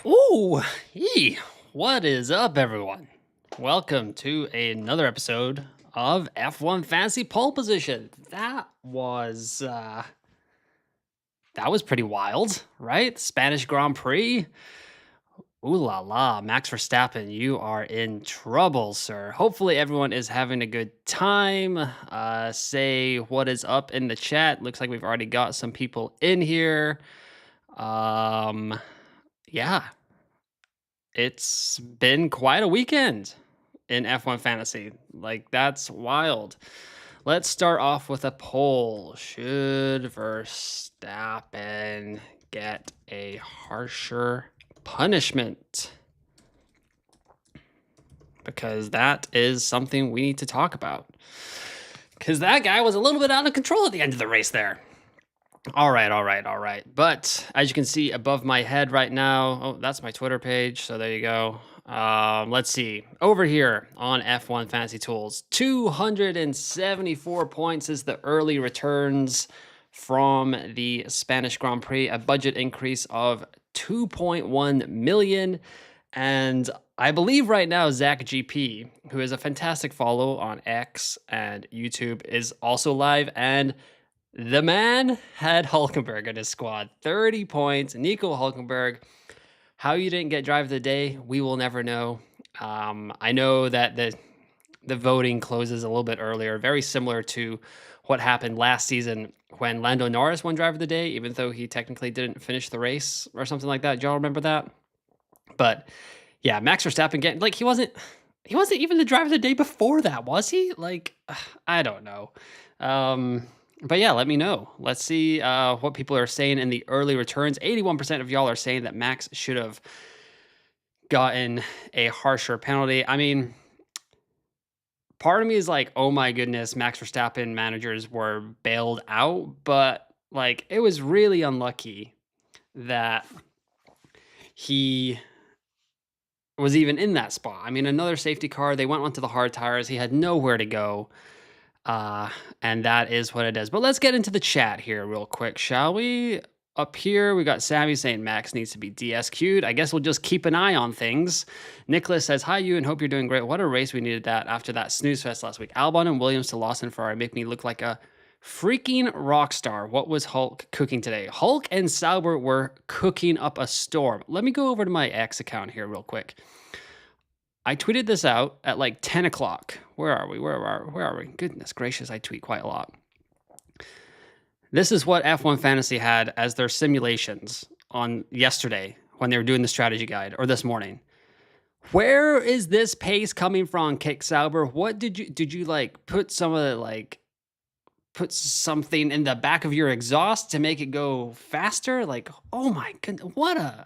Ooh, what is up, everyone? Welcome to another episode of F1 Fantasy Pole Position. That was pretty wild, right? Spanish Grand Prix. Ooh la la, Max Verstappen, you are in trouble, sir. Hopefully, everyone is having a good time. Say what is up in the chat. Looks like we've already got some people in here. Yeah, it's been quite a weekend in F1 Fantasy. Like, that's wild. Let's start off with a poll. Should Verstappen get a harsher punishment? Because that is something we need to talk about. Because that guy was a little bit out of control at the end of the race there. All right. But as you can see above my head right now, oh, that's my Twitter page. So there you go. Let's see. Over here on F1 Fantasy Tools, 274 points is the early returns from the Spanish Grand Prix, a budget increase of 2.1 million. And I believe right now, Zach GP, who is a fantastic follow on X and YouTube, is also live. And the man had Hulkenberg in his squad. 30 points. Nico Hulkenberg. How you didn't get drive of the day, we will never know. I know that the voting closes a little bit earlier, very similar to what happened last season when Lando Norris won drive of the day, even though he technically didn't finish the race or something like that. Do y'all remember that? But yeah, Max Verstappen getting, like, he wasn't even the driver of the day before that, was he? Like, I don't know. But yeah, let me know. Let's see what people are saying in the early returns. 81% of y'all are saying that Max should have gotten a harsher penalty. I mean, part of me is like, oh my goodness, Max Verstappen managers were bailed out, but like, it was really unlucky that he was even in that spot. I mean, another safety car, they went onto the hard tires. He had nowhere to go. And that is what it is. But let's get into the chat here real quick, shall we? Up here, we got Sammy saying Max needs to be DSQ'd. I guess we'll just keep an eye on things. Nicholas says, hi, you, and hope you're doing great. What a race we needed that after that snooze fest last week. Albon and Williams to Lawson Ferrari make me look like a freaking rock star. What was Hulk cooking today? Hulk and Sauber were cooking up a storm. Let me go over to my X account here real quick. I tweeted this out at like 10 o'clock. Where are we? Goodness gracious, I tweet quite a lot. This is what F1 Fantasy had as their simulations on yesterday when they were doing the strategy guide, or this morning. Where is this pace coming from, Kick Sauber? What did you like put some of the, like, put something in the back of your exhaust to make it go faster? Like, oh my goodness, what a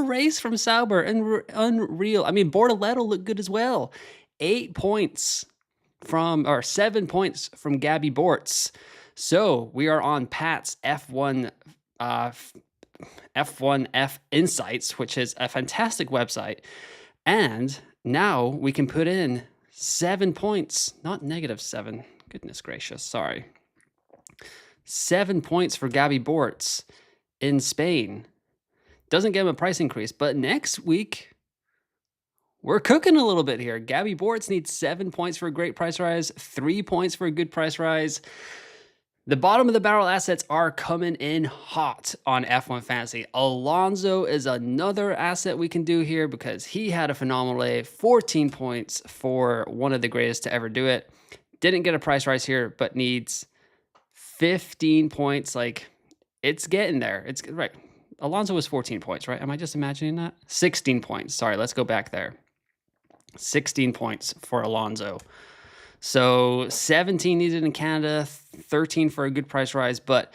race from Sauber, and unreal. I mean, Bortoletto looked good as well. 7 points from Gabby Bortz. So we are on Pat's F1F Insights, which is a fantastic website. And now we can put in 7 points, not -7. Goodness gracious, sorry. 7 points for Gabby Bortz in Spain. Doesn't get him a price increase, but next week, we're cooking a little bit here. Gabby Bortz needs 7 points for a great price rise, 3 points for a good price rise. The bottom of the barrel assets are coming in hot on F1 Fantasy. Alonso is another asset we can do here because he had a phenomenal day. 14 points for one of the greatest to ever do it. Didn't get a price rise here, but needs 15 points. Like, it's getting there. It's right. Alonso was 14 points, right? Am I just imagining that? 16 points. Sorry, let's go back there. 16 points for Alonso. So 17 needed in Canada, 13 for a good price rise. But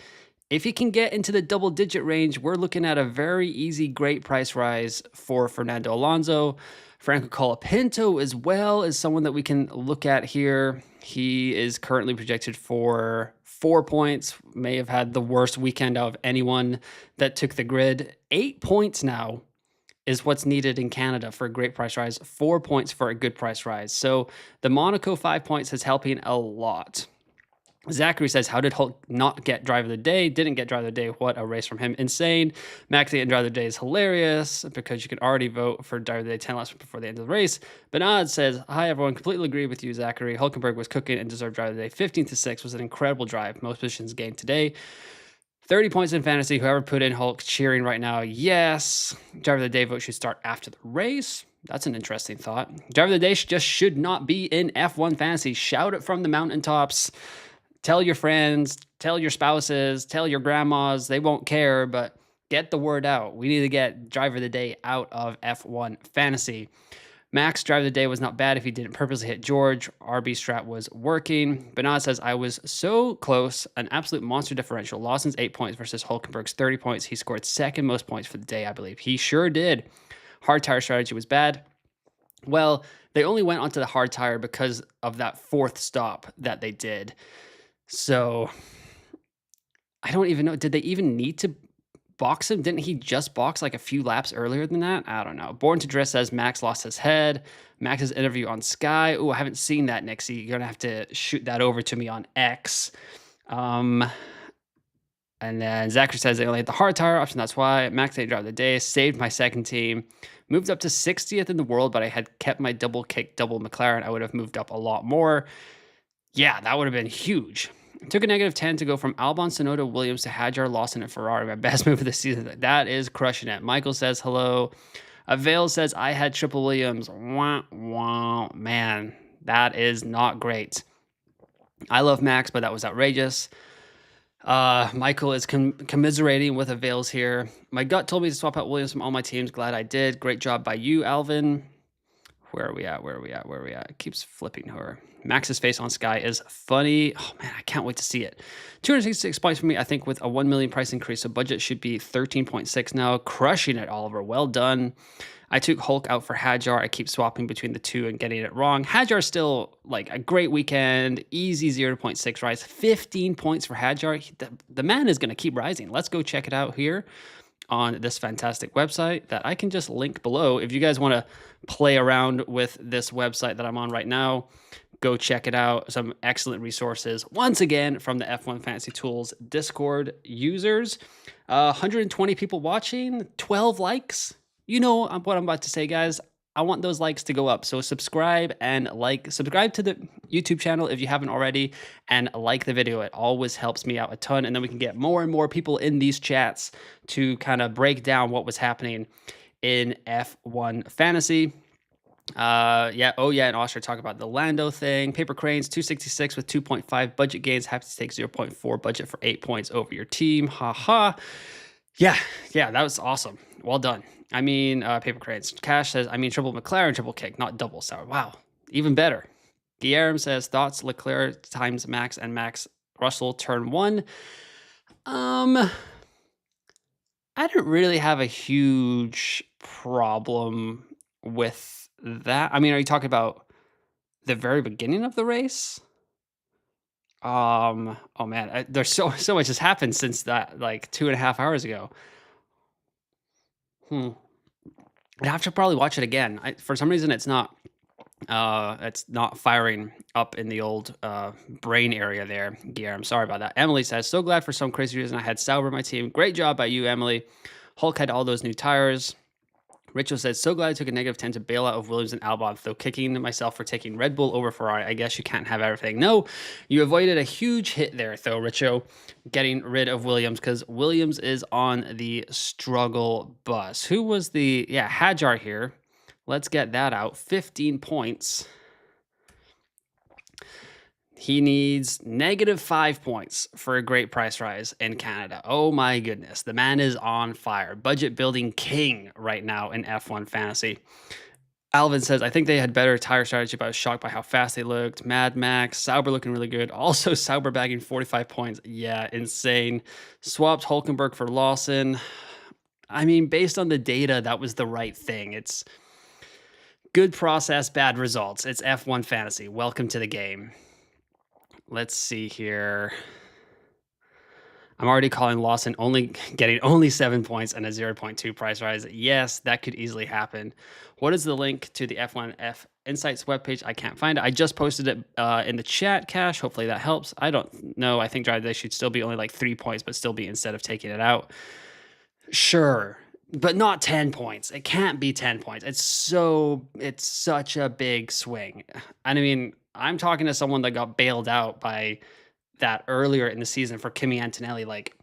if he can get into the double-digit range, we're looking at a very easy, great price rise for Fernando Alonso. Franco Colapinto as well is someone that we can look at here. He is currently projected for 4 points, may have had the worst weekend out of anyone that took the grid. 8 points now is what's needed in Canada for a great price rise. 4 points for a good price rise. So the Monaco 5 points is helping a lot. Zachary says, how did Hulk not get driver of the day? Didn't get driver of the day. What a race from him. Insane. Max getting driver of the day is hilarious because you can already vote for driver of the day 10 laps before the end of the race. Bernard says, hi, everyone. Completely agree with you, Zachary. Hulkenberg was cooking and deserved driver of the day. 15-6 was an incredible drive. Most positions gained today. 30 points in fantasy. Whoever put in Hulk cheering right now, yes. Driver of the day vote should start after the race. That's an interesting thought. Driver of the day should not be in F1 fantasy. Shout it from the mountaintops. Tell your friends, tell your spouses, tell your grandmas. They won't care, but get the word out. We need to get driver of the day out of F1 fantasy. Max, driver of the day was not bad if he didn't purposely hit George. RB strat was working. Bernard says, I was so close. An absolute monster differential. Lawson's 8 points versus Hulkenberg's 30 points. He scored second most points for the day, I believe. He sure did. Hard tire strategy was bad. Well, they only went onto the hard tire because of that fourth stop that they did. So I don't even know. Did they even need to box him? Didn't he just box like a few laps earlier than that? I don't know. Born to Drift says Max lost his head. Max's interview on Sky. Oh, I haven't seen that, Nixie. You're going to have to shoot that over to me on X. And then Zachary says they only had the hard tire option. That's why. Max didn't drive the day. Saved my second team. Moved up to 60th in the world, but I had kept my double kick, double McLaren. I would have moved up a lot more. Yeah, that would have been huge. Took a -10 to go from Albon, Tsunoda, Williams to Hadjar, Lawson, and Ferrari. My best move of the season. That is crushing it. Michael says hello. Avail says I had triple Williams. Wah, wah. Man, that is not great. I love Max, but that was outrageous. Michael is commiserating with Avails here. My gut told me to swap out Williams from all my teams. Glad I did. Great job by you, Alvin. Where are we at? It keeps flipping her. Max's face on Sky is funny. Oh, man, I can't wait to see it. 266 points for me, I think, with a 1 million price increase. So budget should be 13.6 now. Crushing it, Oliver. Well done. I took Hulk out for Hadjar. I keep swapping between the two and getting it wrong. Hadjar still, like, a great weekend. Easy 0.6 rise. 15 points for Hadjar. The man is going to keep rising. Let's go check it out here on this fantastic website that I can just link below. If you guys want to play around with this website that I'm on right now, go check it out. Some excellent resources. Once again, from the F1 Fantasy Tools Discord users. 120 people watching, 12 likes. You know what I'm about to say, guys. I want those likes to go up. So subscribe and like. Subscribe to the YouTube channel if you haven't already, and like the video. It always helps me out a ton. And then we can get more and more people in these chats to kind of break down what was happening in F1 Fantasy. And Austria talk about the Lando thing. Paper Cranes 266 with 2.5 budget gains. Happy to take 0.4 budget for 8 points over your team. Yeah, that was awesome. Well done. I mean, Paper Cranes. Cash says, I mean, triple McLaren, triple kick, not double sour. Wow, even better. Guillermo says, thoughts, Leclerc times Max and Max Russell turn 1. I didn't really have a huge problem with that. I mean, are you talking about the very beginning of the race? Oh man, there's so much has happened since that, like 2.5 hours ago. I have to probably watch it again. For some reason, it's not firing up in the old brain area there. Guillermo, sorry about that. Emily says, so glad for some crazy reason I had Sauber on my team. Great job by you, Emily. Hulk had all those new tires. Rachel says, so glad I took a -10 to bail out of Williams and Albon, though kicking myself for taking Red Bull over Ferrari. I guess you can't have everything. No, you avoided a huge hit there, though, Richo, getting rid of Williams, because Williams is on the struggle bus. Who was Hadjar here. Let's get that out. 15 points. He needs -5 points for a great price rise in Canada. Oh my goodness. The man is on fire. Budget building king right now in F1 Fantasy. Alvin says, I think they had better tire strategy, but I was shocked by how fast they looked. Mad Max, Sauber looking really good. Also, Sauber bagging 45 points. Yeah, insane. Swapped Hulkenberg for Lawson. I mean, based on the data, that was the right thing. It's good process, bad results. It's F1 Fantasy. Welcome to the game. Let's see here. I'm already calling Lawson getting only 7 points and a 0.2 price rise. Yes, that could easily happen. What is the link to the F1 Insights webpage. I can't find it. I just posted it in the chat, Cash. Hopefully that helps. I don't know. I think Drive Day should still be only like 3 points, but still be instead of taking it out. Sure, but not 10 points. It can't be 10 points. It's such a big swing. And I mean, I'm talking to someone that got bailed out by that earlier in the season for Kimi Antonelli. Like,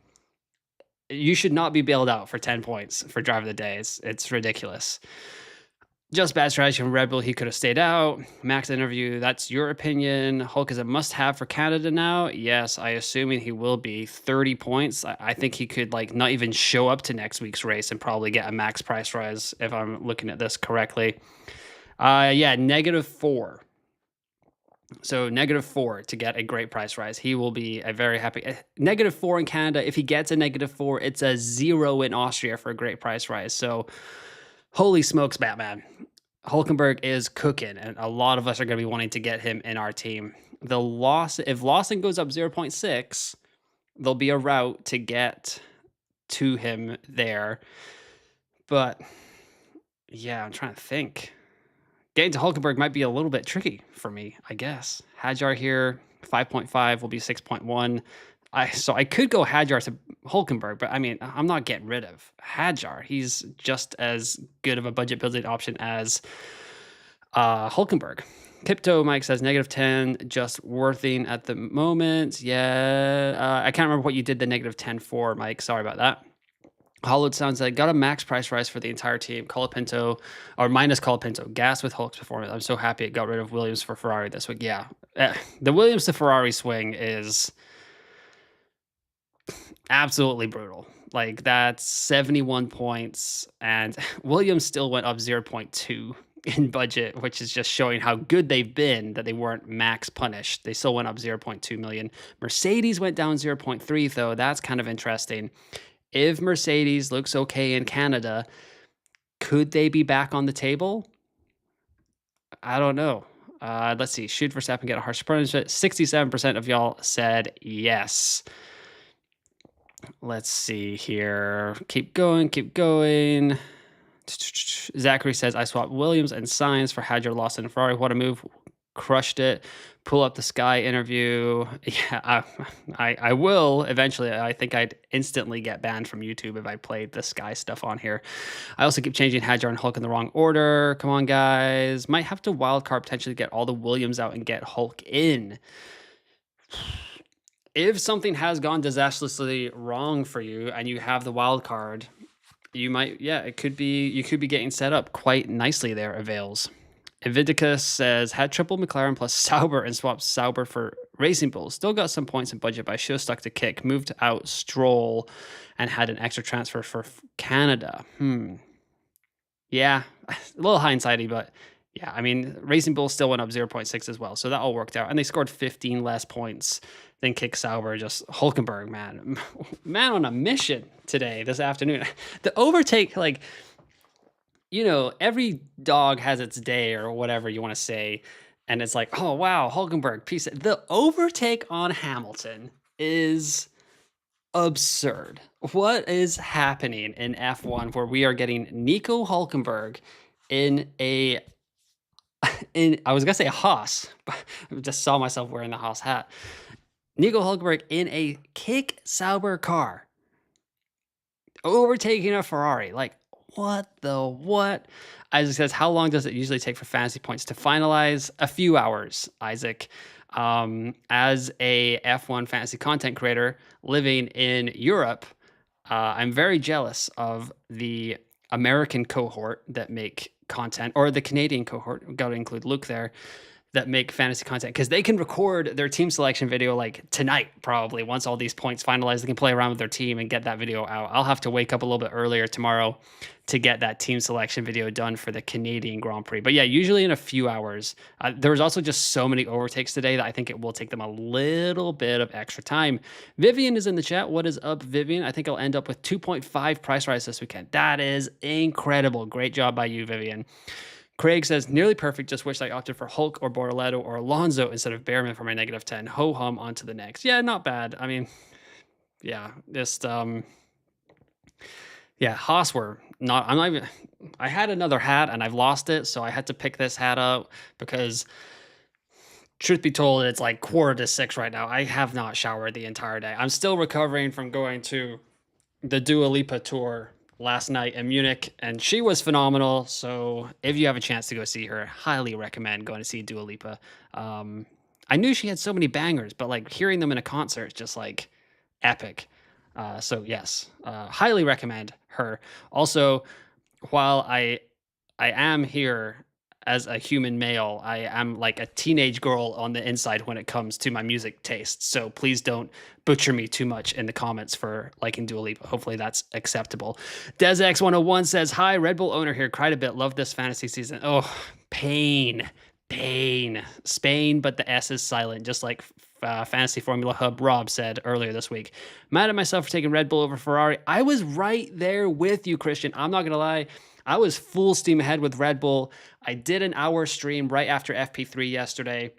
you should not be bailed out for 10 points for Driver of the Day. It's ridiculous. Just bad strategy from Red Bull. He could have stayed out. Max interview. That's your opinion. Hulk is a must-have for Canada now. Yes, I assuming he will be. 30 points. I think he could like not even show up to next week's race and probably get a max price rise if I'm looking at this correctly. Yeah, -4. So -4 to get a great price rise. He will be a very happy. -4 in Canada. If he gets a -4, it's a 0 in Austria for a great price rise. So holy smokes, Batman. Hulkenberg is cooking, and a lot of us are going to be wanting to get him in our team. If Lawson goes up 0.6, there'll be a route to get to him there. But yeah, I'm trying to think. Getting to Hulkenberg might be a little bit tricky for me, I guess. Hadjar here, 5.5 will be 6.1. So I could go Hadjar to Hulkenberg, but I mean, I'm not getting rid of Hadjar. He's just as good of a budget building option as Hulkenberg. Pipto Mike says -10, just worthing at the moment. Yeah, I can't remember what you did the -10 for, Mike. Sorry about that. Hollowed sounds like got a max price rise for the entire team. Colapinto, or minus Colapinto. Gas with Hulk's performance. I'm so happy it got rid of Williams for Ferrari this week. Yeah, the Williams to Ferrari swing is absolutely brutal. Like, that's 71 points, and Williams still went up 0.2 in budget, which is just showing how good they've been, that they weren't max punished. They still went up 0.2 million. Mercedes went down 0.3, though. That's kind of interesting. If Mercedes looks okay in Canada, could they be back on the table? I don't know. Let's see. Should Verstappen get a harsh punishment? 67% of y'all said yes. Let's see here. Keep going, keep going. Zachary says, I swapped Williams and Sainz for Hadjar, Lawson, and Ferrari. What a move. Crushed it. Pull up the Sky interview. Yeah, I will eventually. I think I'd instantly get banned from YouTube if I played the Sky stuff on here. I also keep changing Hadjar and Hulk in the wrong order. Come on, guys. Might have to wildcard potentially get all the Williams out and get Hulk in. If something has gone disastrously wrong for you and you have the wild card, you might, yeah, you could be getting set up quite nicely there, Avails. Evidicus says, had triple McLaren plus Sauber and swapped Sauber for Racing Bulls. Still got some points in budget, but I should have stuck to Kick. Moved out Stroll and had an extra transfer for Canada. Yeah, a little hindsighty, but yeah, I mean, Racing Bulls still went up 0.6 as well, so that all worked out. And they scored 15 less points than Kick Sauber. Just Hulkenberg, man on a mission today, this afternoon. The overtake, like, you know, every dog has its day or whatever you want to say. And it's like, oh, wow, Hulkenberg, piece of... The overtake on Hamilton is absurd. What is happening in F1 where we are getting Nico Hulkenberg in a... I was going to say a Haas, but I just saw myself wearing the Haas hat. Nico Hulkenberg in a Kick Sauber car, overtaking a Ferrari. Like, what? Isaac says, how long does it usually take for fantasy points to finalize? A few hours, Isaac. As a F1 fantasy content creator living in Europe, I'm very jealous of the American cohort that make content, or the Canadian cohort, got to include Luke there, that make fantasy content, because they can record their team selection video like tonight, probably. Once all these points finalize, they can play around with their team and get that video out. I'll have to wake up a little bit earlier tomorrow to get that team selection video done for the Canadian Grand Prix. But yeah, usually in a few hours. There was also just so many overtakes today that I think it will take them a little bit of extra time. Vivian is in the chat. What is up, Vivian? I think I'll end up with 2.5 price rise this weekend. That is incredible. Great job by you, Vivian. Craig says, nearly perfect. Just wish I opted for Hulk or Bortoleto or Alonso instead of Behrman for my -10. Ho hum, on to the next. Yeah, not bad. I mean, yeah, just, yeah, Haas were not, I'm not even, I had another hat and I've lost it, so I had to pick this hat up because truth be told, it's like 5:45 right now. I have not showered the entire day. I'm still recovering from going to the Dua Lipa tour last night in Munich, and she was phenomenal. So if you have a chance to go see her, highly recommend going to see Dua Lipa. I knew she had so many bangers, but like hearing them in a concert is just like epic. So yes, highly recommend her. Also, while I am here as a human male, I am like a teenage girl on the inside when it comes to my music taste. So please don't butcher me too much in the comments for liking Dua Lipa. Hopefully that's acceptable. DesX101 says, hi, Red Bull owner here. Cried a bit. Love this fantasy season. Oh, pain. Pain. Spain, but the S is silent, just like Fantasy Formula Hub Rob said earlier this week. Mad at myself for taking Red Bull over Ferrari. I was right there with you, Christian. I'm not going to lie. I was full steam ahead with Red Bull. I did an hour stream right after FP3 yesterday,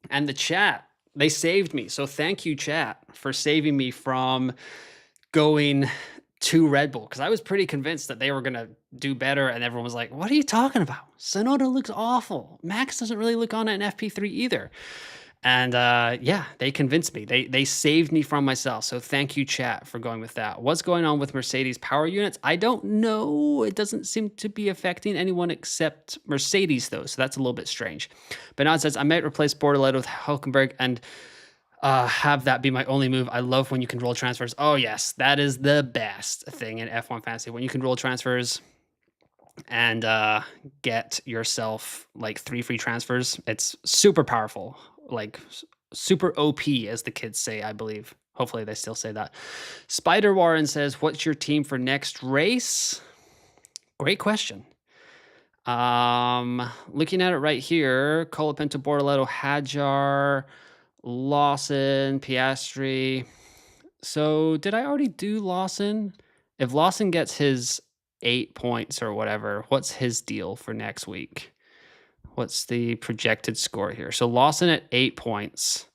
and the chat, they saved me. So thank you, chat, for saving me from going to Red Bull, because I was pretty convinced that they were going to do better, and everyone was like, what are you talking about? Sonoda looks awful. Max doesn't really look on it in FP3 either. And yeah, they convinced me. They saved me from myself. So thank you, chat, for going with that. What's going on with Mercedes power units? I don't know. It doesn't seem to be affecting anyone except Mercedes, though. So that's a little bit strange. Bernard says, I might replace Bordelette with Hulkenberg and have that be my only move. I love when you can roll transfers. Oh, yes. That is the best thing in F1 Fantasy. When you can roll transfers and get yourself like 3 free transfers. It's super powerful. Like super OP, as the kids say, I believe. Hopefully they still say that. Spider Warren says, what's your team for next race? Great question. Looking at it right here, Colapinto, Bortoleto, Hadjar, Lawson, Piastri. So did I already do Lawson? If Lawson gets his 8 points or whatever, what's his deal for next week? What's the projected score here? So Lawson at 8 points.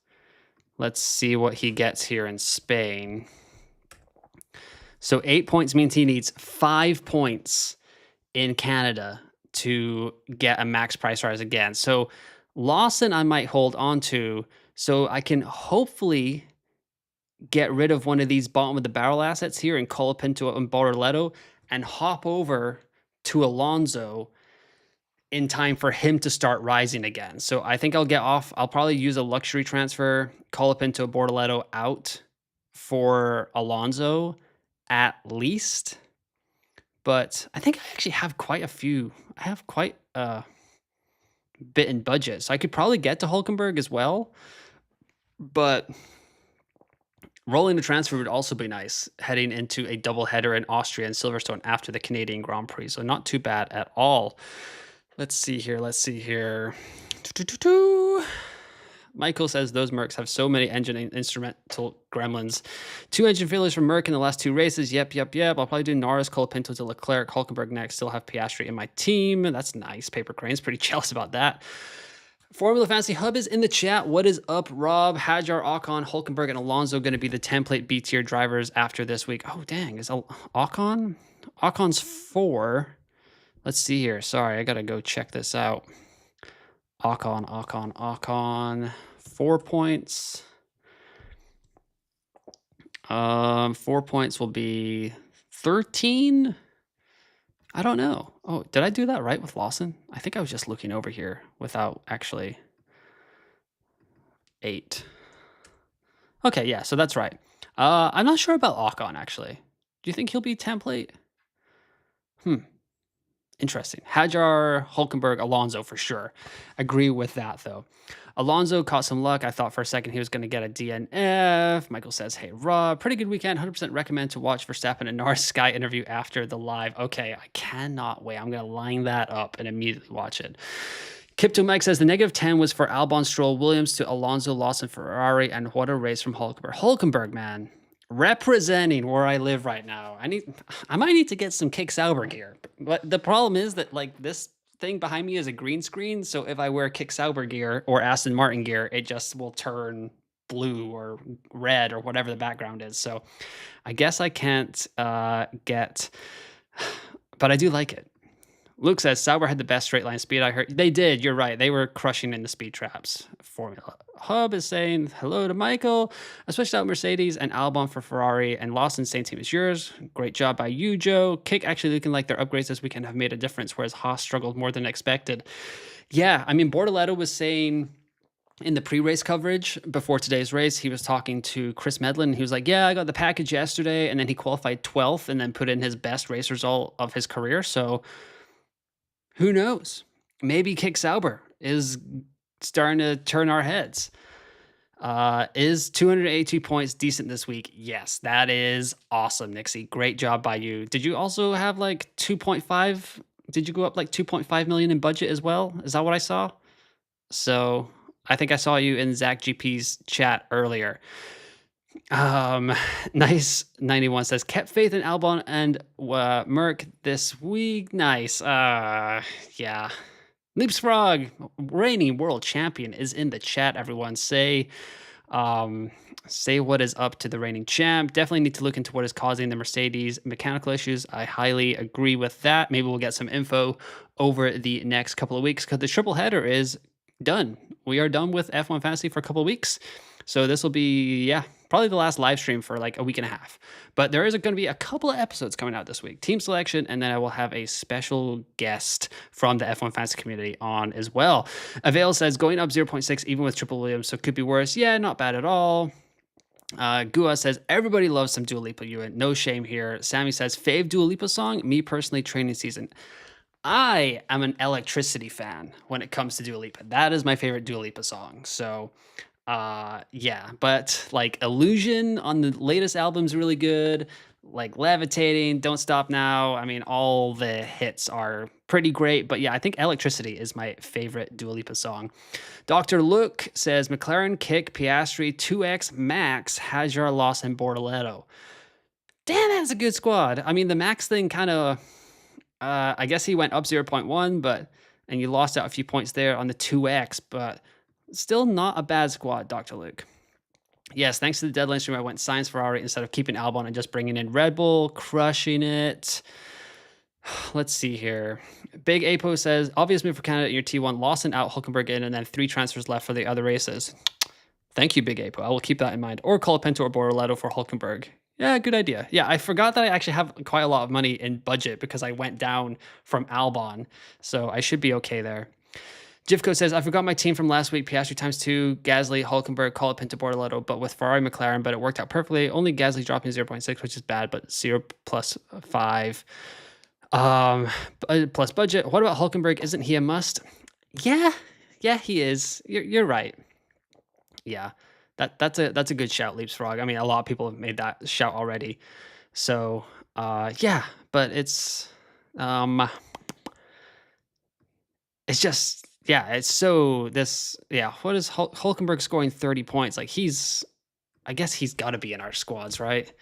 Let's see what he gets here in Spain. So 8 points means he needs 5 points in Canada to get a max price rise again. So Lawson I might hold on to, so I can hopefully get rid of one of these bottom of the barrel assets here in Colapinto and Bortoleto and hop over to Alonso in time for him to start rising again. So I think I'll get off. I'll probably use a luxury transfer, Colapinto, Bortoleto out for Alonso at least. But I think I actually have quite a few. I have quite a bit in budget. So I could probably get to Hulkenberg as well. But rolling the transfer would also be nice, heading into a doubleheader in Austria and Silverstone after the Canadian Grand Prix. So not too bad at all. Let's see here. Michael says those Mercs have so many engine and instrumental gremlins. 2 engine failures from Merc in the last 2 races. Yep. I'll probably do Norris, Colapinto to Leclerc, Hulkenberg next. Still have Piastri in my team. That's nice. Paper Crane's pretty jealous about that. Formula Fantasy Hub is in the chat. What is up, Rob? Hadjar, Ocon, Hulkenberg, and Alonso going to be the template B tier drivers after this week? Oh, dang. Is Ocon? Ocon's 4. Let's see here. Sorry, I got to go check this out. Ocon. 4 points. 4 points will be 13. I don't know. Oh, did I do that right with Lawson? I think I was just looking over here without actually 8. Okay, yeah, so that's right. I'm not sure about Ocon, actually. Do you think he'll be template? Interesting. Hadjar, Hulkenberg, Alonso for sure. Agree with that, though. Alonso caught some luck. I thought for a second he was going to get a DNF. Michael says, hey, Rob, pretty good weekend. 100% recommend to watch Verstappen and Norris Sky interview after the live. Okay, I cannot wait. I'm going to line that up and immediately watch it. Kipto Mike says the -10 was for Albon, Stroll, Williams to Alonso, Lawson, Ferrari, and what a race from Hulkenberg. Hulkenberg, man, representing where I live right now. I might need to get some Kick Sauber gear. But the problem is that like this thing behind me is a green screen. So if I wear Kick Sauber gear or Aston Martin gear, it just will turn blue or red or whatever the background is. So I guess I can't get, but I do like it. Luke says Sauber had the best straight line speed. I heard they did. You're right. They were crushing in the speed traps. Formula Hub is saying hello to Michael. I switched out Mercedes and Albon for Ferrari, and Lawson same team as yours. Great job by you, Joe. Kick actually looking like their upgrades this weekend have made a difference, whereas Haas struggled more than expected. Yeah, I mean, Bortoletto was saying in the pre-race coverage before today's race, he was talking to Chris Medlin. He was like, yeah, I got the package yesterday, and then he qualified 12th and then put in his best race result of his career. So who knows? Maybe Kick Sauber is starting to turn our heads. Is 282 points decent this week? Yes, that is awesome, Nixie. Great job by you. Did you also have like 2.5? Did you go up like 2.5 million in budget as well? Is that what I saw? So I think I saw you in Zach GP's chat earlier. Nice 91 says kept faith in Albon and Merck this week. Nice. Yeah. Leapsfrog, reigning world champion, is in the chat. Everyone say what is up to the reigning champ. Definitely need to look into what is causing the Mercedes mechanical issues. I highly agree with that. Maybe we'll get some info over the next couple of weeks because the triple header is done. We are done with F1 Fantasy for a couple of weeks. So this will be, probably the last live stream for like a week and a half. But there is going to be a couple of episodes coming out this week. Team selection, and then I will have a special guest from the F1 Fantasy community on as well. Avail says, going up 0.6 even with Triple Williams, so could be worse. Yeah, not bad at all. Gua says, everybody loves some Dua Lipa, Ewan. No shame here. Sammy says, fave Dua Lipa song? Me personally, Training Season. I am an Electricity fan when it comes to Dua Lipa. That is my favorite Dua Lipa song. So, but like Illusion on the latest album is really good. Like Levitating, Don't Stop Now. I mean, all the hits are pretty great. But yeah, I think Electricity is my favorite Dua Lipa song. Dr. Luke says, McLaren, Kick, Piastri, 2X, Max, Hajar, Lawson, Bortoletto. Damn, that's a good squad. I mean, the Max thing kind of... I guess he went up 0.1, and you lost out a few points there on the 2X, but still not a bad squad, Dr. Luke. Yes, thanks to the deadline stream, I went Science Ferrari instead of keeping Albon and just bringing in Red Bull, crushing it. Let's see here. Big Apo says, obvious move for Canada in your T1, Lawson out, Hulkenberg in, and then 3 transfers left for the other races. Thank you, Big Apo. I will keep that in mind. Or Colapinto or Bortoletto for Hulkenberg. Yeah, good idea. Yeah, I forgot that I actually have quite a lot of money in budget because I went down from Albon, so I should be okay there. Jivko says, I forgot my team from last week, Piastri ×2, Gasly, Hulkenberg, Colapinto, Bortoletto, but with Ferrari, McLaren, but it worked out perfectly. Only Gasly dropping 0.6, which is bad, but 0 plus 5. Plus budget. What about Hulkenberg? Isn't he a must? Yeah, he is. You're right. Yeah. That's a good shout, Leapsfrog. I mean, a lot of people have made that shout already. So, but it's just, it's so what is Hulkenberg scoring 30 points? Like I guess he's got to be in our squads, right?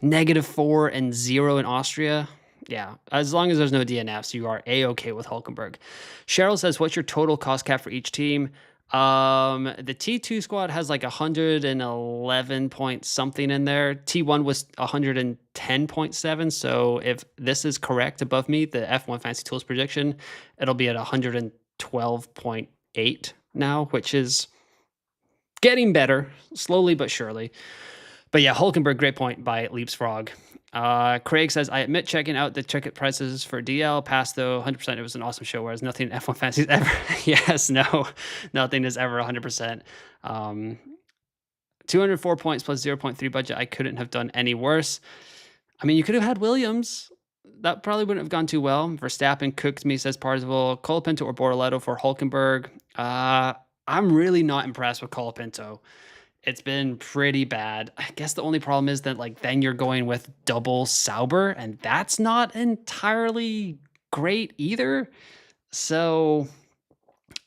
-4 and 0 in Austria. Yeah, as long as there's no DNFs, you are A-okay with Hulkenberg. Cheryl says, what's your total cost cap for each team? The T2 squad has like 111 point something in there. T1 was 110.7. So if this is correct above me, the F1 Fantasy Tools prediction, it'll be at 112.8 now, which is getting better slowly but surely. But yeah, Hulkenberg, great point by Leapsfrog. Craig says, I admit checking out the ticket prices for DL passed though 100%. It was an awesome show, whereas nothing in F1 Fantasy is ever. Yes, no, nothing is ever 100%. 204 points plus 0.3 budget. I couldn't have done any worse. I mean, you could have had Williams. That probably wouldn't have gone too well. Verstappen cooked me, says Parzival. Colapinto or Bortoletto for Hulkenberg. I'm really not impressed with Colapinto. It's been pretty bad. I guess the only problem is that then you're going with double Sauber, and that's not entirely great either. So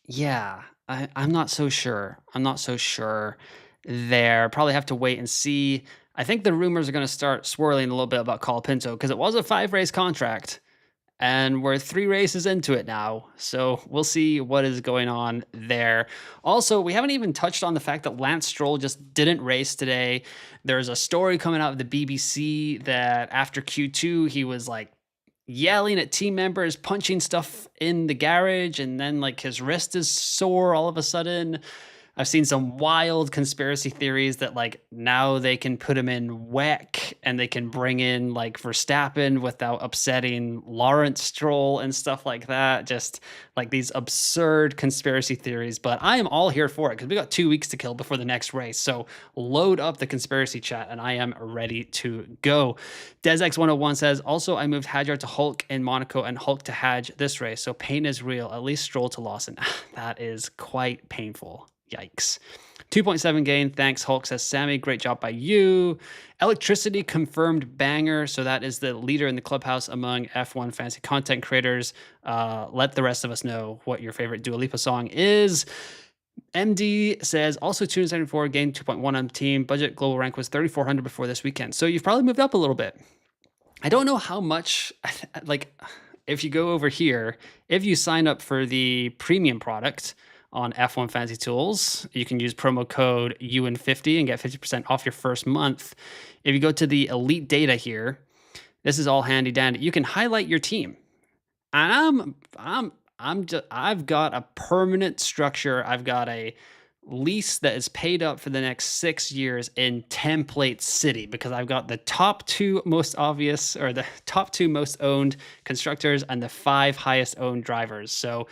yeah, I'm not so sure. I'm not so sure there. Probably have to wait and see. I think the rumors are going to start swirling a little bit about Colapinto because it was a 5-race contract. And we're 3 races into it now. So we'll see what is going on there. Also, we haven't even touched on the fact that Lance Stroll just didn't race today. There's a story coming out of the BBC that after Q2, he was yelling at team members, punching stuff in the garage, and then like his wrist is sore all of a sudden. I've seen some wild conspiracy theories that like now they can put him in WEC and they can bring in like Verstappen without upsetting Lawrence Stroll and stuff like that. Just like these absurd conspiracy theories. But I am all here for it because we got 2 weeks to kill before the next race. So load up the conspiracy chat and I am ready to go. DesX101 says, also, I moved Hadjar to Hulk in Monaco and Hulk to Hadj this race. So pain is real, at least Stroll to Lawson. That is quite painful. Yikes. 2.7 gain. Thanks, Hulk, says Sammy. Great job by you. Electricity confirmed banger. So that is the leader in the clubhouse among F1 fantasy content creators. Let the rest of us know what your favorite Dua Lipa song is. MD says, also 274, gained 2.1 on the team. Budget global rank was 3,400 before this weekend. So you've probably moved up a little bit. I don't know how much, like, if you go over here, if you sign up for the premium product on F1 Fantasy Tools, you can use promo code UN50 and get 50% off your first month. If you go to the elite data here, this is all handy dandy. You can highlight your team. And I've got a permanent structure. I've got a lease that is paid up for the next 6 years in Template City because I've got the top 2 most obvious, or the top 2 most owned constructors and the 5 highest owned drivers. So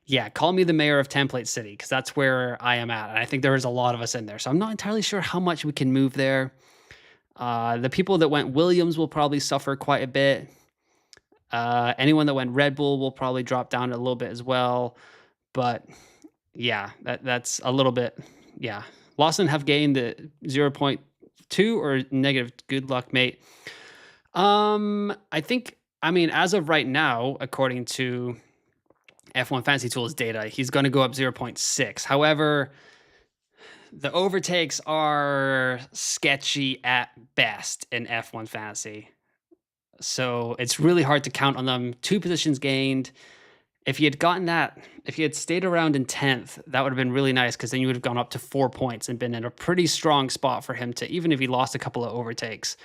yeah, call me the mayor of Template City because that's where I am at. And I think there is a lot of us in there. So I'm not entirely sure how much we can move there. The people that went Williams will probably suffer quite a bit. Anyone that went Red Bull will probably drop down a little bit as well. But yeah, that's a little bit. Yeah. Lawson have gained the 0.2 or negative. Good luck, mate. I think, I mean, as of right now, according to F1 Fantasy Tools data, he's going to go up 0.6. However, the overtakes are sketchy at best in F1 Fantasy. So it's really hard to count on them. 2 positions gained. If he had gotten that, if he had stayed around in 10th, that would have been really nice because then you would have gone up to 4 points and been in a pretty strong spot for him to, even if he lost a couple of overtakes.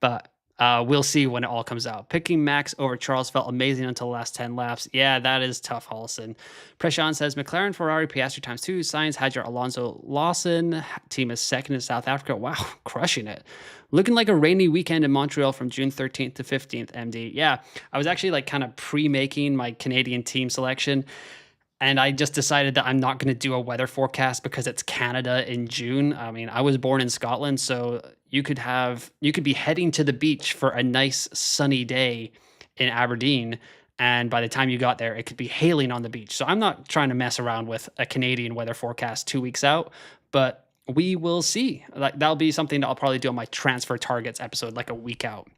But we'll see when it all comes out. Picking Max over Charles felt amazing until the last 10 laps. Yeah, that is tough, Holson. Prashant says, McLaren, Ferrari, Piastri ×2, Sainz, Hadjar, Alonso, Lawson. Team is second in South Africa. Wow, crushing it. Looking like a rainy weekend in Montreal from June 13th to 15th, MD. Yeah, I was actually like kind of pre-making my Canadian team selection. And I just decided that I'm not going to do a weather forecast because it's Canada in June. I mean, I was born in Scotland, so you could be heading to the beach for a nice sunny day in Aberdeen. And by the time you got there, it could be hailing on the beach. So I'm not trying to mess around with a Canadian weather forecast 2 weeks out, but we will see. Like, that'll be something that I'll probably do on my transfer targets episode, like a week out.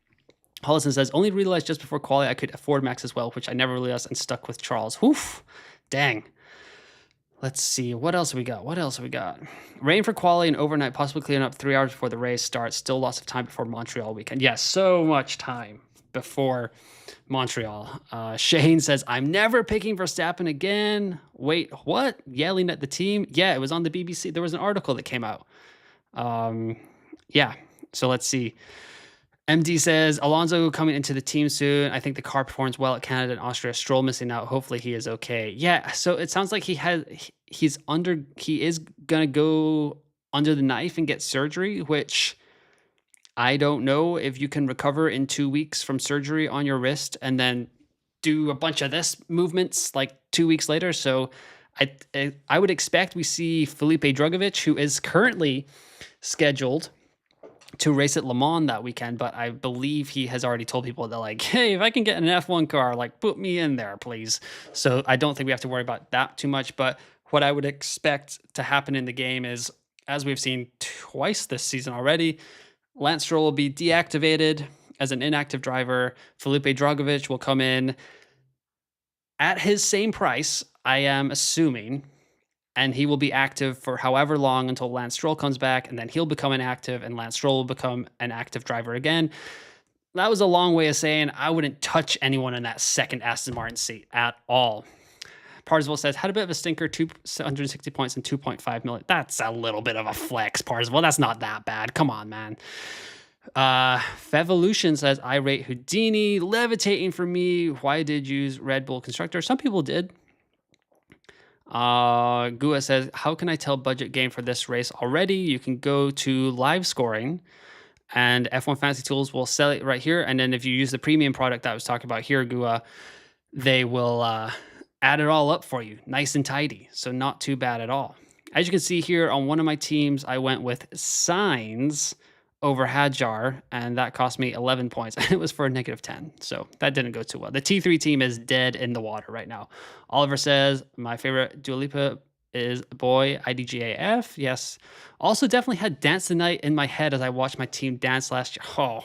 Hollison says, only realized just before quali I could afford Max as well, which I never realized and stuck with Charles. Oof. Dang. Let's see. What else have we got? Rain for quali and overnight, possibly clearing up 3 hours before the race starts. Still lots of time before Montreal weekend. Yes, so much time before Montreal. Shane says, I'm never picking Verstappen again. Wait, what? Yelling at the team? Yeah, it was on the BBC. There was an article that came out. Yeah, so let's see. MD says, Alonso coming into the team soon. I think the car performs well at Canada and Austria. Stroll missing out. Hopefully he is okay. Yeah, so it sounds like he is going to go under the knife and get surgery, which I don't know if you can recover in 2 weeks from surgery on your wrist and then do a bunch of this movements like 2 weeks later. So I would expect we see Felipe Drugovich, who is currently scheduled to race at Le Mans that weekend, but I believe he has already told people that, like, hey, if I can get an F1 car, like, put me in there, please. So I don't think we have to worry about that too much. But what I would expect to happen in the game is, as we've seen twice this season already, Lance Stroll will be deactivated as an inactive driver. Felipe Drugovich will come in at his same price, I am assuming, and he will be active for however long until Lance Stroll comes back, and then he'll become inactive, and Lance Stroll will become an active driver again. That was a long way of saying I wouldn't touch anyone in that second Aston Martin seat at all. Parzival says, had a bit of a stinker, 260 points and 2.5 million. That's a little bit of a flex, Parzival. That's not that bad. Come on, man. Fevolution says, I rate Houdini, levitating for me. Why did you use Red Bull Constructor? Some people did. Gua says, how can I tell budget game for this race already? You can go to live scoring and F1 Fantasy Tools will sell it right here. And then if you use the premium product that I was talking about here, Gua, they will add it all up for you, nice and tidy. So not too bad at all. As you can see here on one of my teams, I went with Signs over Hadjar, and that cost me 11 points, and it was for a -10. So that didn't go too well. The T3 team is dead in the water right now. Oliver says, my favorite Dua Lipa is Boy, IDGAF. Yes. Also definitely had Dance the Night in my head as I watched my team dance last year. Oh,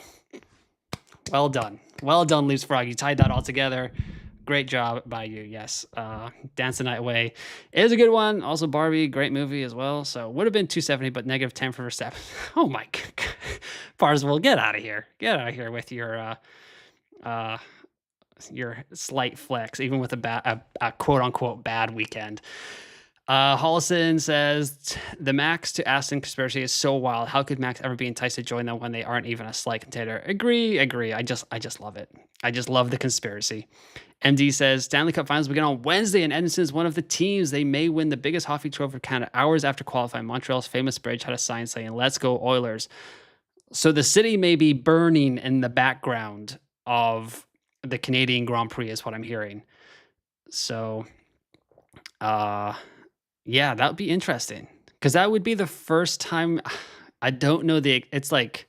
well done. Well done, Leaves Frog. You tied that all together. Great job by you. Yes. Dance the Night Away is a good one. Also, Barbie, great movie as well. So would have been 270, but -10 for Verstappen. Oh my God. Parzival, get out of here. Get out of here with your slight flex, even with a quote unquote bad weekend. Hollison says the Max to Aston conspiracy is so wild. How could Max ever be enticed to join them when they aren't even a slight contender? Agree. I just love it. I just love the conspiracy. MD says Stanley Cup Finals begin on Wednesday, and Edmonton is one of the teams. They may win the biggest hockey trophy of Canada hours after qualifying. Montreal's famous bridge had a sign saying, "Let's go Oilers." So the city may be burning in the background of the Canadian Grand Prix is what I'm hearing. So, yeah, that would be interesting because that would be the first time. I don't know it's like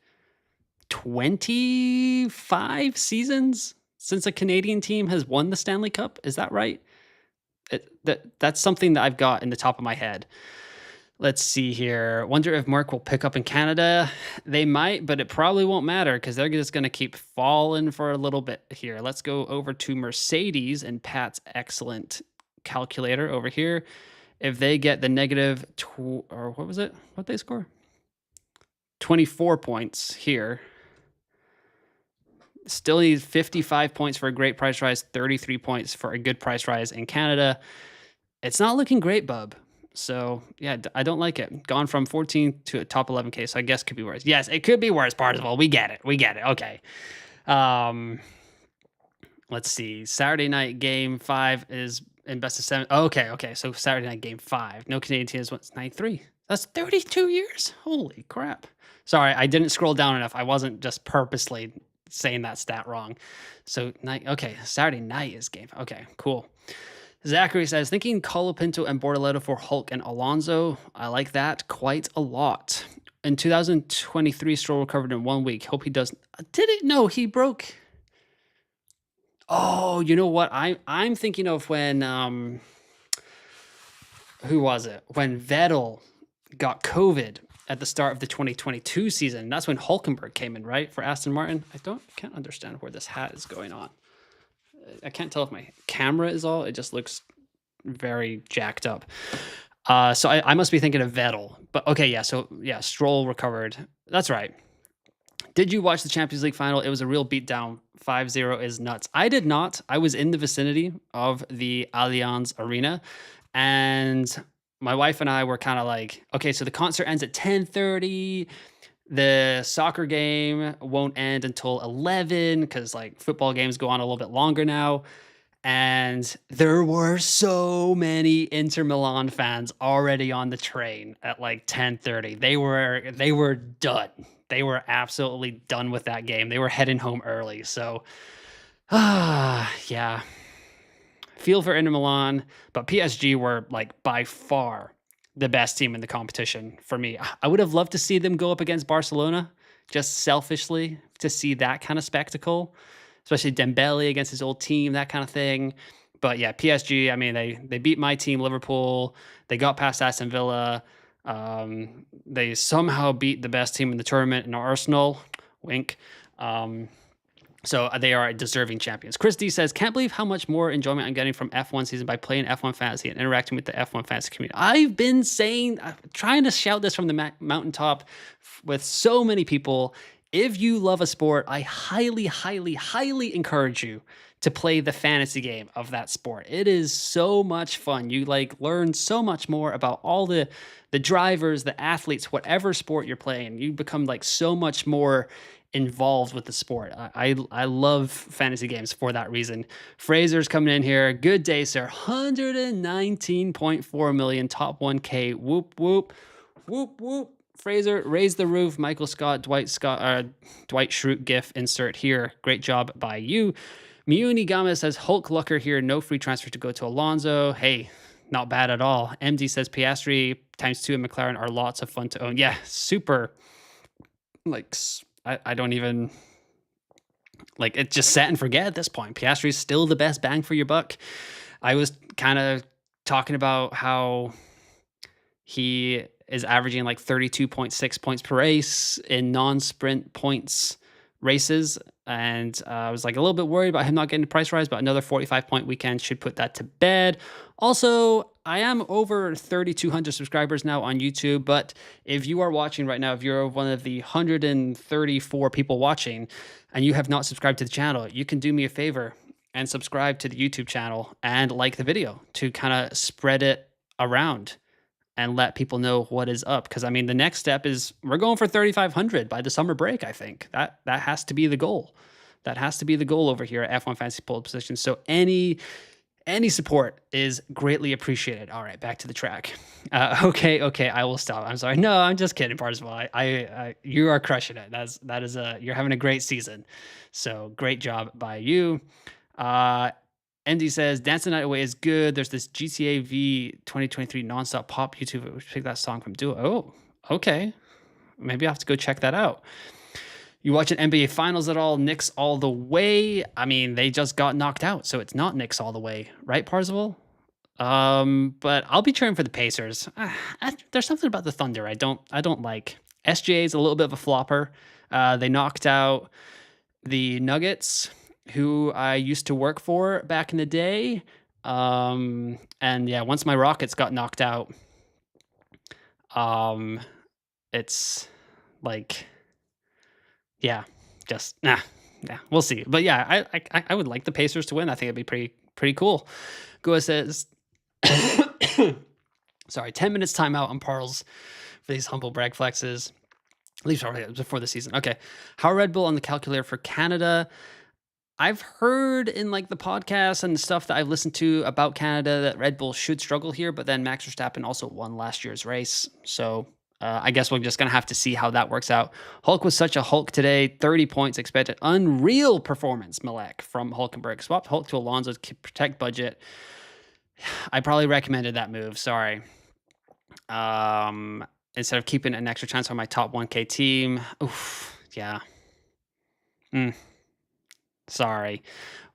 25 seasons since a Canadian team has won the Stanley Cup. Is that right? That's something that I've got in the top of my head. Let's see here. Wonder if Merck will pick up in Canada. They might, but it probably won't matter because they're just going to keep falling for a little bit here. Let's go over to Mercedes and Pat's excellent calculator over here. If they get the or what was it? What they score? 24 points here. Still need 55 points for a great price rise, 33 points for a good price rise in Canada. It's not looking great, bub. So, yeah, I don't like it. Gone from 14 to a top 11K, so I guess it could be worse. Yes, it could be worse, Parzival. We get it. Okay. Let's see. Saturday night game 5 is in best of 7. Okay. So Saturday night game 5. No Canadian team has won 93. That's 32 years. Holy crap. Sorry, I didn't scroll down enough. I wasn't just purposely saying that stat wrong. So, Saturday night is game. Okay, cool. Zachary says, thinking Colapinto and Bortoleto for Hulk and Alonso. I like that quite a lot. In 2023, Stroll recovered in 1 week. Hope he does. Didn't know he broke. Oh, you know what? I'm thinking of when who was it? When Vettel got COVID at the start of the 2022 season. That's when Hulkenberg came in, right? For Aston Martin. Can't understand where this hat is going on. I can't tell if my camera is all. It just looks very jacked up. So I must be thinking of Vettel. But okay, yeah. So yeah, Stroll recovered. That's right. Did you watch the Champions League final? It was a real beatdown. 5-0 is nuts. I did not. I was in the vicinity of the Allianz Arena, and my wife and I were kind of like, okay, so the concert ends at 10:30. The soccer game won't end until 11 because like football games go on a little bit longer now. And there were so many Inter Milan fans already on the train at like 10:30. They were done. They were absolutely done with that game. They were heading home early. So, yeah. Feel for Inter Milan, but PSG were like by far the best team in the competition for me. I would have loved to see them go up against Barcelona, just selfishly, to see that kind of spectacle, especially Dembele against his old team, that kind of thing. But yeah, PSG, I mean, they beat my team, Liverpool. They got past Aston Villa. They somehow beat the best team in the tournament in Arsenal. Wink. So they are deserving champions. Chris D says, can't believe how much more enjoyment I'm getting from F1 season by playing F1 Fantasy and interacting with the F1 Fantasy community. I've been trying to shout this from the mountaintop with so many people. If you love a sport, I highly, highly, highly encourage you to play the fantasy game of that sport. It is so much fun. You learn so much more about all the drivers, the athletes, whatever sport you're playing. You become so much more involved with the sport. I love fantasy games for that reason. Fraser's coming in here. Good day, sir. 119.4 million, top 1K. Whoop, whoop, whoop, whoop. Fraser, raise the roof. Michael Scott, Dwight Schrute gif insert here. Great job by you. Miyuni Gama says Hulk Lucker here. No free transfer to go to Alonso. Hey, not bad at all. MD says Piastri ×2 and McLaren are lots of fun to own. Yeah, super. Like, I don't even, like, it's just set and forget at this point. Piastri is still the best bang for your buck. I was kind of talking about how he is averaging like 32.6 points per race in non-sprint points races. And I was like a little bit worried about him not getting the price rise, but another 45-point weekend should put that to bed. Also, I am over 3,200 subscribers now on YouTube, but if you are watching right now, if you're one of the 134 people watching and you have not subscribed to the channel, you can do me a favor and subscribe to the YouTube channel and like the video to kind of spread it around and let people know what is up. Because I mean, the next step is we're going for 3,500 by the summer break. I think that has to be the goal. That has to be the goal over here at F1 Fantasy Pole Position. So any support is greatly appreciated. All right, back to the track. Okay, I will stop. I'm sorry. No, I'm just kidding, Parzival. I you are crushing it. That is you're having a great season. So great job by you. MD says Dance the Night Away is good. There's this GTA V 2023 nonstop pop YouTube. We picked that song from Duo. Oh, okay. Maybe I have to go check that out. You watching NBA Finals at all? Knicks all the way. I mean, they just got knocked out, so it's not Knicks all the way, right, Parzival? But I'll be cheering for the Pacers. There's something about the Thunder I don't like. SGA is a little bit of a flopper. They knocked out the Nuggets, who I used to work for back in the day. And yeah, once my Rockets got knocked out, it's like, yeah, just yeah, we'll see. But yeah, I would like the Pacers to win. I think it'd be pretty cool. Gua says, sorry, 10 minutes timeout on Parles for these humble brag flexes. At least before the season. Okay, how Red Bull on the calculator for Canada? I've heard in like the podcasts and stuff that I've listened to about Canada that Red Bull should struggle here, but then Max Verstappen also won last year's race. So I guess we're just going to have to see how that works out. Hulk was such a Hulk today. 30 points expected. Unreal performance, Malek from Hulkenberg. Swapped Hulk to Alonso to protect budget. I probably recommended that move. Sorry. Instead of keeping an extra chance on my top 1K team. Oof, yeah. Sorry.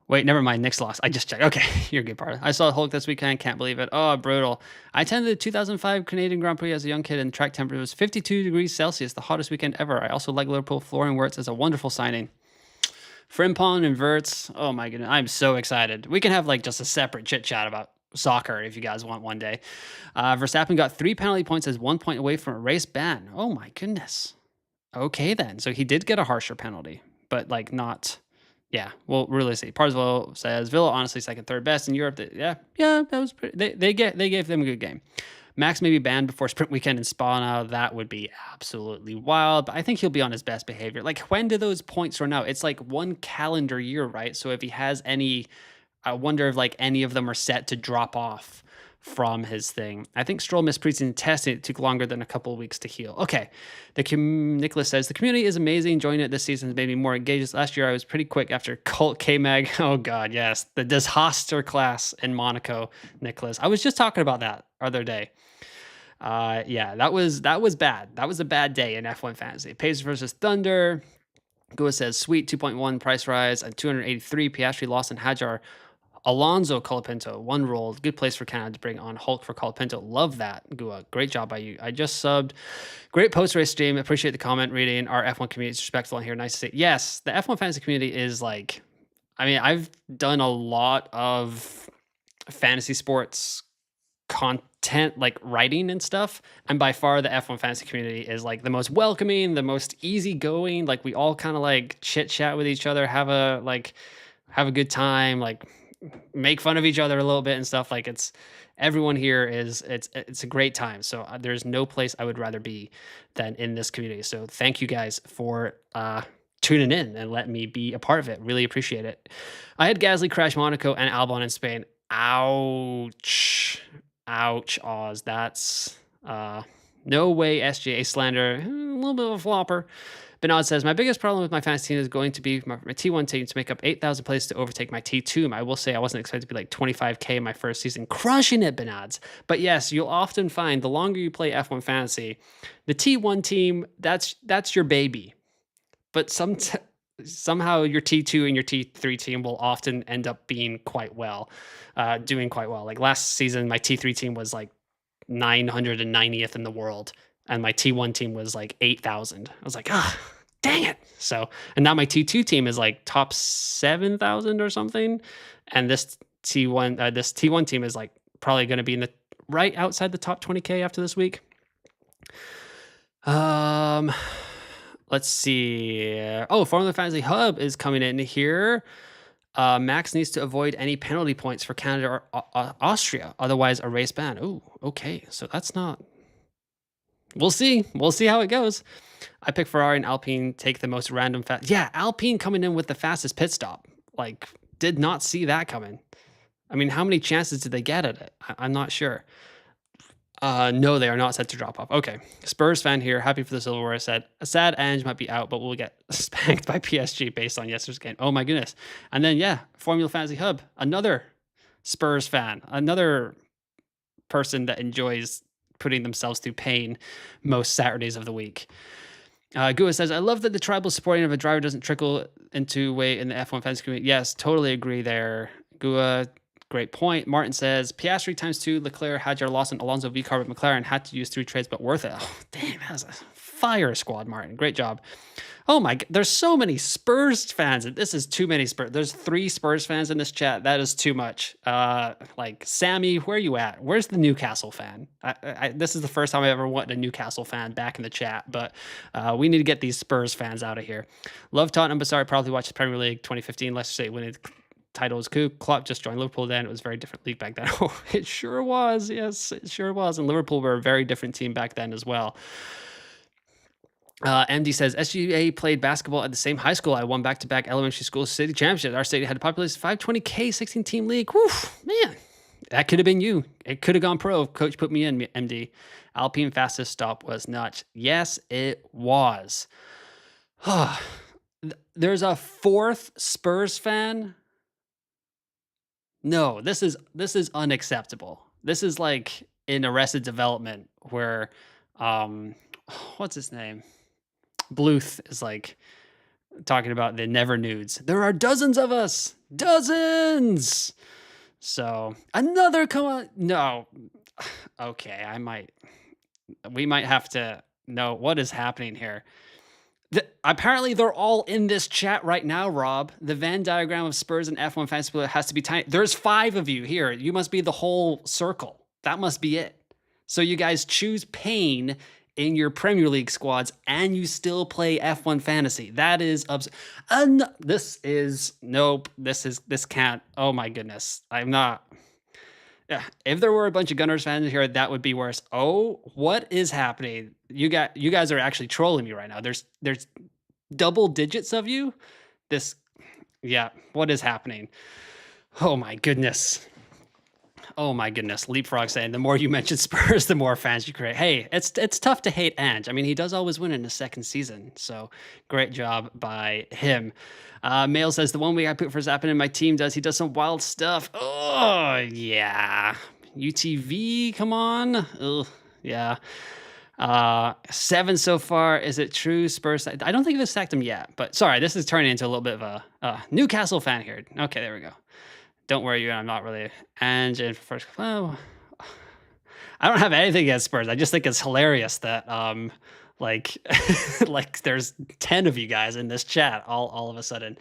Wait, never mind. Nick's lost. I just checked. Okay, you're a good part. I saw Hulk this weekend. Can't believe it. Oh, brutal. I attended the 2005 Canadian Grand Prix as a young kid, and track temperature was 52 degrees Celsius, the hottest weekend ever. I also like Liverpool. Florian Wirtz as a wonderful signing. Frimpong and Wirtz. Oh my goodness. I'm so excited. We can have like just a separate chit chat about soccer if you guys want one day. Verstappen got 3 penalty points as 1 point away from a race ban. Oh my goodness. Okay then. So he did get a harsher penalty, but like not... Yeah, well, really see. Parzival says Villa honestly second, third best in Europe. Yeah, that was pretty. They gave them a good game. Max may be banned before sprint weekend in Spa now. That would be absolutely wild. But I think he'll be on his best behavior. Like, when do those points run out? It's like 1 calendar year, right? So if he has any, I wonder if like any of them are set to drop off from his thing. I think Stroll missed preseason testing. It took longer than a couple of weeks to heal. Okay. Nicholas says, the community is amazing. Joining it this season has made me more engaged. Last year, I was pretty quick after Cult K-Mag. Oh, God, yes. The disaster class in Monaco, Nicholas. I was just talking about that other day. Yeah, that was bad. That was a bad day in F1 Fantasy. Pacers versus Thunder. Gua says, sweet 2.1 price rise and 283. Piastri, Lawson, Hajar. Alonso Colapinto, 1 roll. Good place for Canada to bring on Hulk for Colapinto. Love that, Gua. Great job by you. I just subbed. Great post-race stream. Appreciate the comment reading. Our F1 community is respectful in here. Nice to see. Yes, the F1 fantasy community is like, I mean, I've done a lot of fantasy sports content, like writing and stuff. And by far the F1 fantasy community is like the most welcoming, the most easygoing. Like, we all kind of like chit chat with each other, have a good time, like make fun of each other a little bit and stuff. Like, everyone here is, it's a great time. So there's no place I would rather be than in this community. So thank you guys for tuning in and letting me be a part of it. Really appreciate it. I had Gasly crash Monaco and Albon in Spain. Ouch. Ouch, Oz. That's no way SGA slander. A little bit of a flopper. Bernard says, my biggest problem with my fantasy team is going to be my T1 team to make up 8,000 places to overtake my T2. I will say I wasn't expected to be like 25K in my first season. Crushing it, Bernards. But yes, you'll often find the longer you play F1 fantasy, the T1 team, that's your baby. But somehow your T2 and your T3 team will often end up being quite well, doing quite well. Like last season, my T3 team was like 990th in the world. And my T1 team was like 8,000. I was like, dang it. So, and now my T2 team is like top 7,000 or something. And this T1 team is like probably going to be in the right outside the top 20K after this week. Let's see. Oh, Formula Fantasy Hub is coming in here. Max needs to avoid any penalty points for Canada or Austria. Otherwise, a race ban. Oh, okay. So that's not... We'll see. We'll see how it goes. I pick Ferrari and Alpine take the most random Yeah, Alpine coming in with the fastest pit stop. Like, did not see that coming. I mean, how many chances did they get at it? I'm not sure. No, they are not set to drop off. Okay. Spurs fan here. Happy for the silverware. Said, a sad Ange might be out, but we'll get spanked by PSG based on yesterday's game. Oh my goodness. And then, yeah, Formula Fantasy Hub. Another Spurs fan. Another person that enjoys putting themselves through pain most Saturdays of the week. Gua says, I love that the tribal supporting of a driver doesn't trickle into way in the F1 fantasy community. Yes, totally agree there. Gua, great point. Martin says, Piastri ×2, Leclerc had your loss in Alonso V-Car with McLaren, had to use 3 trades, but worth it. Oh, damn, that was a fire squad, Martin. Great job. Oh my, there's so many Spurs fans. This is too many Spurs. There's 3 Spurs fans in this chat. That is too much. Like, Sammy, where are you at? Where's the Newcastle fan? This is the first time I ever wanted a Newcastle fan back in the chat, but we need to get these Spurs fans out of here. Love Tottenham, but sorry, probably watched the Premier League 2015. Leicester City winning title was cool. Klopp just joined Liverpool then. It was a very different league back then. Oh, it sure was. Yes, it sure was. And Liverpool were a very different team back then as well. MD says, SGA played basketball at the same high school. I won back-to-back elementary school city championships. Our city had a population 520K, 16-team league. Whew, man, that could have been you. It could have gone pro. Coach put me in, MD. Alpine fastest stop was nuts. Yes, it was. There's a 4th Spurs fan. No, this is unacceptable. This is like in Arrested Development where, what's his name? Bluth is like talking about the never nudes. There are dozens of us. Dozens. So another come on. No. Okay. We might have to know what is happening here. Apparently they're all in this chat right now, Rob. The Venn diagram of Spurs and F1 fantasy split has to be tiny. There's 5 of you here. You must be the whole circle. That must be it. So you guys choose pain in your Premier League squads, and you still play F1 fantasy. That is this can't. Oh my goodness. I'm not. Yeah, if there were a bunch of Gunners fans here, that would be worse. Oh, what is happening? You guys are actually trolling me right now. There's double digits of you. What is happening? Oh my goodness. Oh my goodness. Leapfrog saying, the more you mention Spurs, the more fans you create. Hey, it's tough to hate Ange. I mean, he does always win in his second season. So great job by him. Mail says, the 1 week I put for Zappin in my team he does some wild stuff. Oh, yeah. UTV, come on. Ugh, yeah. 7 so far. Is it true? Spurs? I don't think they've sacked him yet. But sorry, this is turning into a little bit of a Newcastle fan here. Okay, there we go. Don't worry, I'm not really. And first, well, I don't have anything against Spurs. I just think it's hilarious that like there's 10 of you guys in this chat all of a sudden.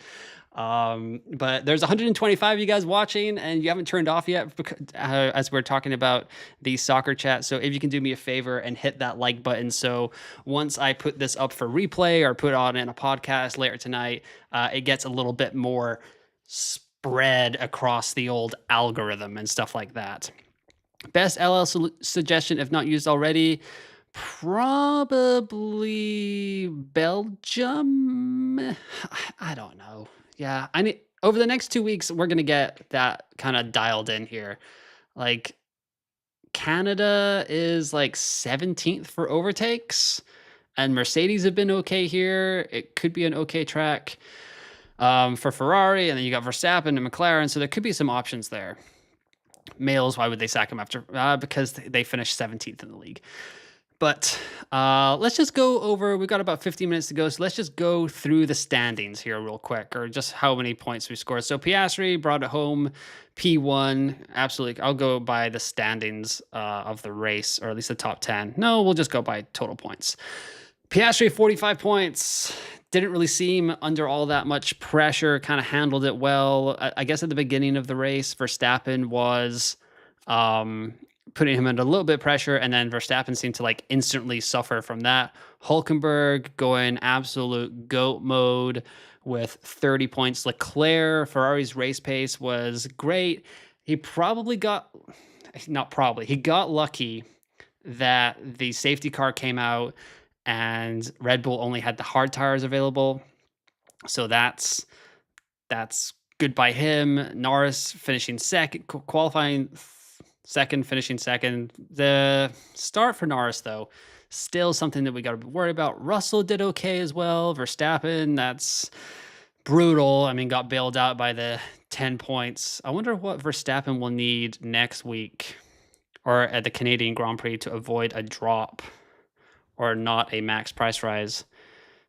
But there's 125 of you guys watching, and you haven't turned off yet as we're talking about the soccer chat. So if you can do me a favor and hit that like button, so once I put this up for replay or put it on in a podcast later tonight, it gets a little bit more spread across the old algorithm and stuff like that. Best LL suggestion, if not used already, Probably Belgium. I don't know. Yeah, I mean, over the next 2 weeks, we're gonna get that kinda dialed in here. Like, Canada is, like, 17th for overtakes, and Mercedes have been okay here. It could be an okay track, for Ferrari, and then you got Verstappen and McLaren, so there could be some options there. Males, why would they sack him after? Because they finished 17th in the league. But let's just go over. We've got about 15 minutes to go, so let's just go through the standings here real quick, or just how many points we scored. So Piastri brought it home, P1. Absolutely, I'll go by the standings of the race, or at least the top 10. No, we'll just go by total points. Piastri, 45 points. Didn't really seem under all that much pressure, kind of handled it well. I guess at the beginning of the race, Verstappen was putting him under a little bit of pressure, and then Verstappen seemed to like instantly suffer from that. Hulkenberg going absolute GOAT mode with 30 points. Leclerc, Ferrari's race pace was great. He probably got, not probably, he got lucky that the safety car came out and Red Bull only had the hard tires available. So that's good by him. Norris finishing second, qualifying second, finishing second. The start for Norris, though, still something that we got to be worried about. Russell did okay as well. Verstappen, that's brutal. I mean, got bailed out by the 10 points. I wonder what Verstappen will need next week or at the Canadian Grand Prix to avoid a drop or not a max price rise.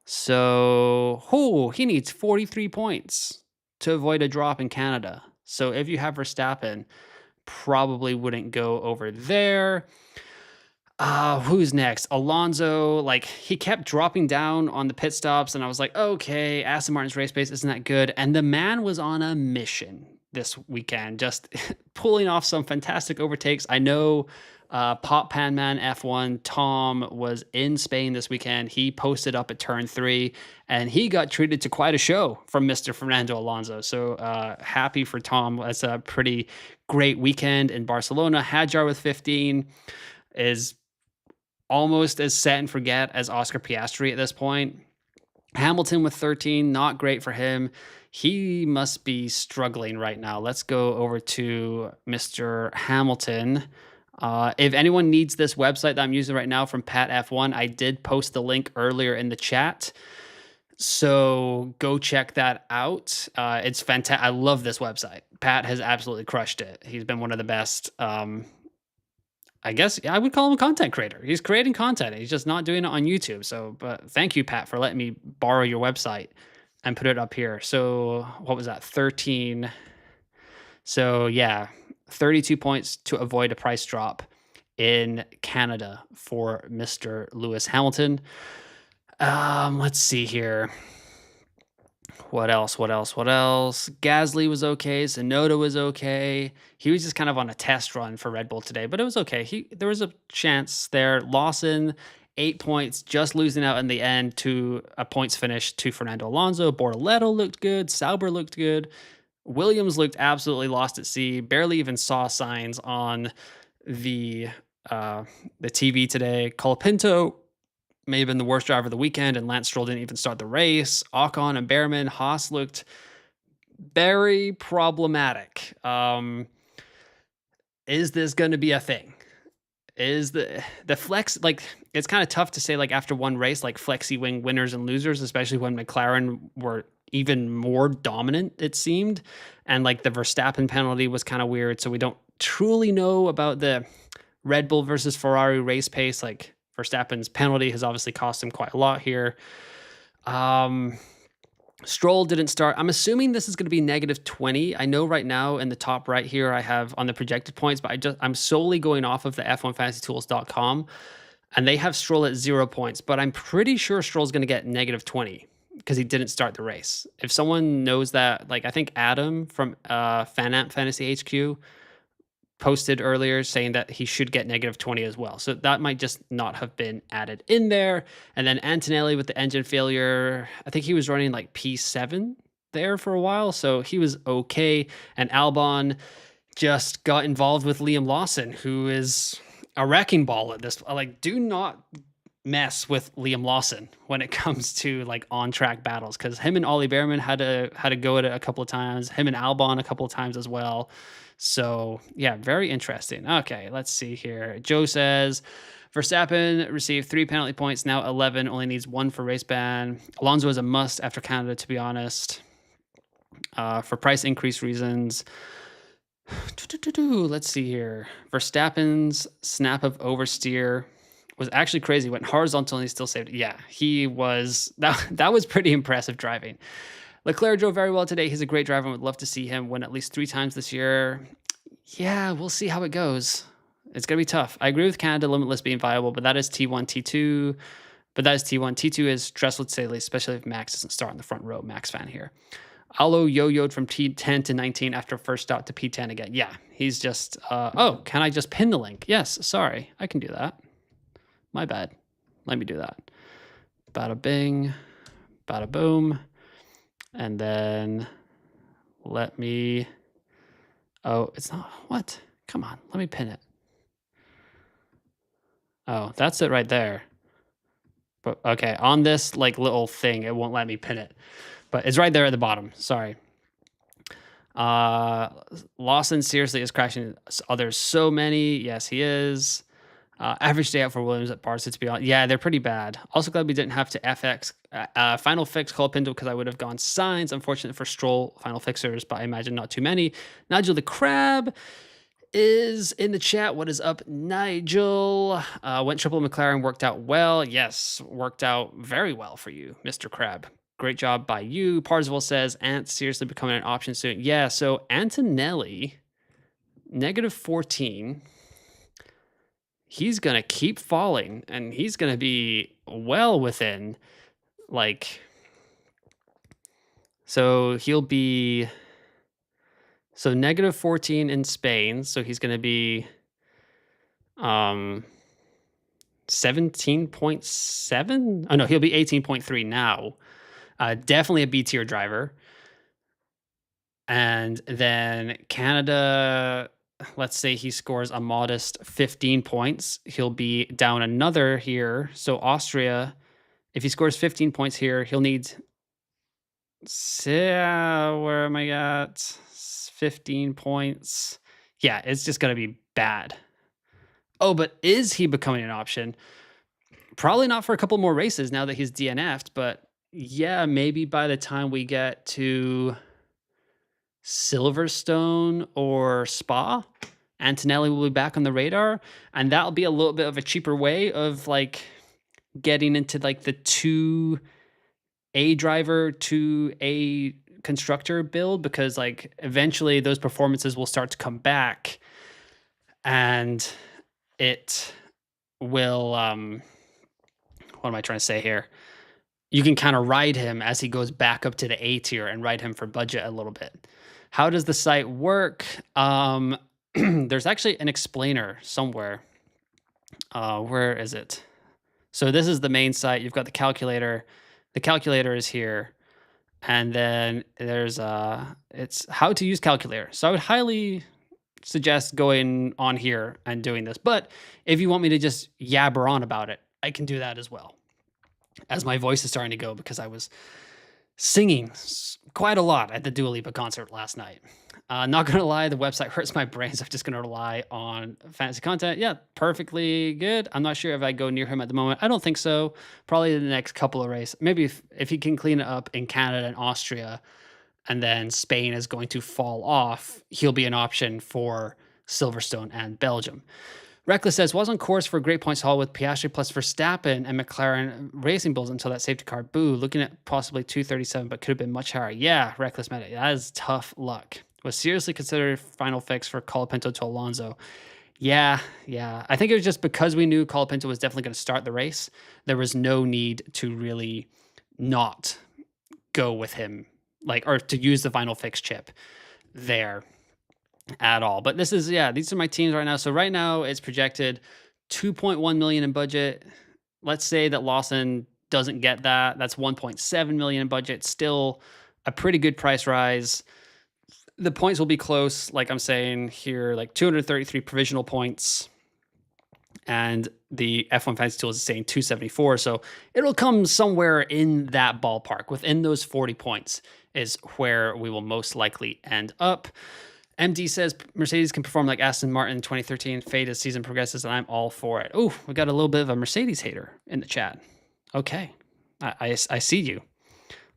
So, he needs 43 points to avoid a drop in Canada. So if you have Verstappen, probably wouldn't go over there. Who's next? Alonso, like, he kept dropping down on the pit stops, and I was like, okay, Aston Martin's race pace isn't that good. And the man was on a mission this weekend, just pulling off some fantastic overtakes. I know Pop Pan Man F1 Tom was in Spain this weekend. He posted up at turn 3, and he got treated to quite a show from Mr. Fernando Alonso. So happy for Tom. That's a pretty great weekend in Barcelona. Hadjar with 15 is almost as set and forget as Oscar Piastri at this point. Hamilton with 13, not great for him. He must be struggling right now. Let's go over to Mr. Hamilton. If anyone needs this website that I'm using right now from Pat F1, I did post the link earlier in the chat. So go check that out. It's fantastic. I love this website. Pat has absolutely crushed it. He's been one of the best. I guess I would call him a content creator. He's creating content. He's just not doing it on YouTube. So, but thank you, Pat, for letting me borrow your website and put it up here. So what was that? 13. So yeah, 32 points to avoid a price drop in Canada for Mr. Lewis Hamilton. Let's see here. What else? Gasly was okay. Tsunoda was okay. He was just kind of on a test run for Red Bull today, but it was okay. There was a chance there. Lawson, 8 points, just losing out in the end to a points finish to Fernando Alonso. Bortoletto looked good. Sauber looked good. Williams looked absolutely lost at sea. Barely even saw signs on the TV today. Colapinto may have been the worst driver of the weekend, and Lance Stroll didn't even start the race. Ocon and Behrman, Haas looked very problematic. Is this going to be a thing? Is the flex, like, it's kind of tough to say, like, after one race, like, flexi wing winners and losers, especially when McLaren were even more dominant, it seemed. And like the Verstappen penalty was kind of weird. So we don't truly know about the Red Bull versus Ferrari race pace. Like Verstappen's penalty has obviously cost him quite a lot here. Stroll didn't start. I'm assuming this is going to be -20. I know right now in the top right here, I have on the projected points, but I'm solely going off of the F1fantasytools.com, and they have Stroll at 0 points, but I'm pretty sure Stroll's going to get -20 because he didn't start the race. If someone knows that, like I think Adam from Fanamp Fantasy HQ posted earlier saying that he should get -20 as well. So that might just not have been added in there. And then Antonelli with the engine failure, I think he was running like P7 there for a while, so he was okay. And Albon just got involved with Liam Lawson, who is a wrecking ball at this. Like, do not mess with Liam Lawson when it comes to like on track battles, because him and Ollie Behrman had to go at it a couple of times. Him and Albon a couple of times as well. So yeah, very interesting. Okay, let's see here. Joe says Verstappen received 3 penalty points, now 11, only needs 1 for race ban. Alonso is a must after Canada, to be honest, for price increase reasons. Let's see here. Verstappen's snap of oversteer was actually crazy. Went horizontal and he still saved it. Yeah, he was. That was pretty impressive driving. Leclerc drove very well today. He's a great driver and would love to see him win at least 3 times this year. Yeah, we'll see how it goes. It's going to be tough. I agree with Canada Limitless being viable, but that is T1, T2. But that is T1. T2 is Dressel Staley, especially if Max doesn't start in the front row. Max fan here. Alo yo-yoed from T10 to 19 after first stop to P10 again. Yeah, he's just... oh, can I just pin the link? Yes, sorry. I can do that. My bad. Let me do that. Bada bing. Bada boom. And then let me... Oh, it's not... What? Come on. Let me pin it. Oh, that's it right there. But okay, on this like little thing, it won't let me pin it. But it's right there at the bottom. Sorry. Lawson seriously is crashing others so many. Yes, he is. Average day out for Williams at Barca, to be honest. Yeah, they're pretty bad. Also glad we didn't have to FX final fix Colapinto, because I would have gone Sainz. Unfortunate for Stroll final fixers, but I imagine not too many. Nigel the Crab is in the chat. What is up, Nigel? Went triple McLaren, worked out well. Yes, worked out very well for you, Mr. Crab. Great job by you. Parzival says, Ant seriously becoming an option soon. Yeah, so Antonelli, -14. He's going to keep falling, and he's going to be well within, like... So he'll be... So -14 in Spain, so he's going to be 17.7? Oh, no, he'll be 18.3 now. Definitely a B tier driver. And then Canada, let's say he scores a modest 15 points. He'll be down another here. So Austria, if he scores 15 points here, he'll need... where am I at? 15 points. Yeah, it's just going to be bad. Oh, but is he becoming an option? Probably not for a couple more races now that he's DNF'd, but yeah, maybe by the time we get to Silverstone or Spa, Antonelli will be back on the radar, and that'll be a little bit of a cheaper way of like getting into like the 2A driver, 2A constructor build, because like eventually those performances will start to come back, and it will what am I trying to say here? You can kind of ride him as he goes back up to the A tier and ride him for budget a little bit. How does the site work? There's actually an explainer somewhere. Where is it? So this is the main site. You've got the calculator. The calculator is here. And then there's it's how to use calculator. So I would highly suggest going on here and doing this. But if you want me to just yabber on about it, I can do that as well. As my voice is starting to go, because I was singing quite a lot at the Dua Lipa concert last night. Not going to lie, the website hurts my brain, so I'm just going to rely on fantasy content. Yeah, perfectly good. I'm not sure if I go near him at the moment. I don't think so. Probably the next couple of races. Maybe if he can clean it up in Canada and Austria, and then Spain is going to fall off, he'll be an option for Silverstone and Belgium. Reckless says, was on course for a great points haul with Piastri plus Verstappen and McLaren racing bulls until that safety car. Boo, looking at possibly 237, but could have been much higher. Yeah, Reckless meant it. That is tough luck. Was seriously considered final fix for Colapinto to Alonso. Yeah. I think it was just because we knew Colapinto was definitely going to start the race. There was no need to really not go with him, like, or to use the final fix chip there at all. But this is, yeah, these are my teams right now. So right now it's projected 2.1 million in budget. Let's say that Lawson doesn't get that. That's 1.7 million in budget. Still a pretty good price rise. The points will be close, like I'm saying here, like 233 provisional points. and the F1 Fantasy Tools is saying 274. So it'll come somewhere in that ballpark. Within those 40 points is where we will most likely end up. MD says Mercedes can perform like Aston Martin in 2013. Fade as season progresses, and I'm all for it. Oh, we got a little bit of a Mercedes hater in the chat. Okay, I see you.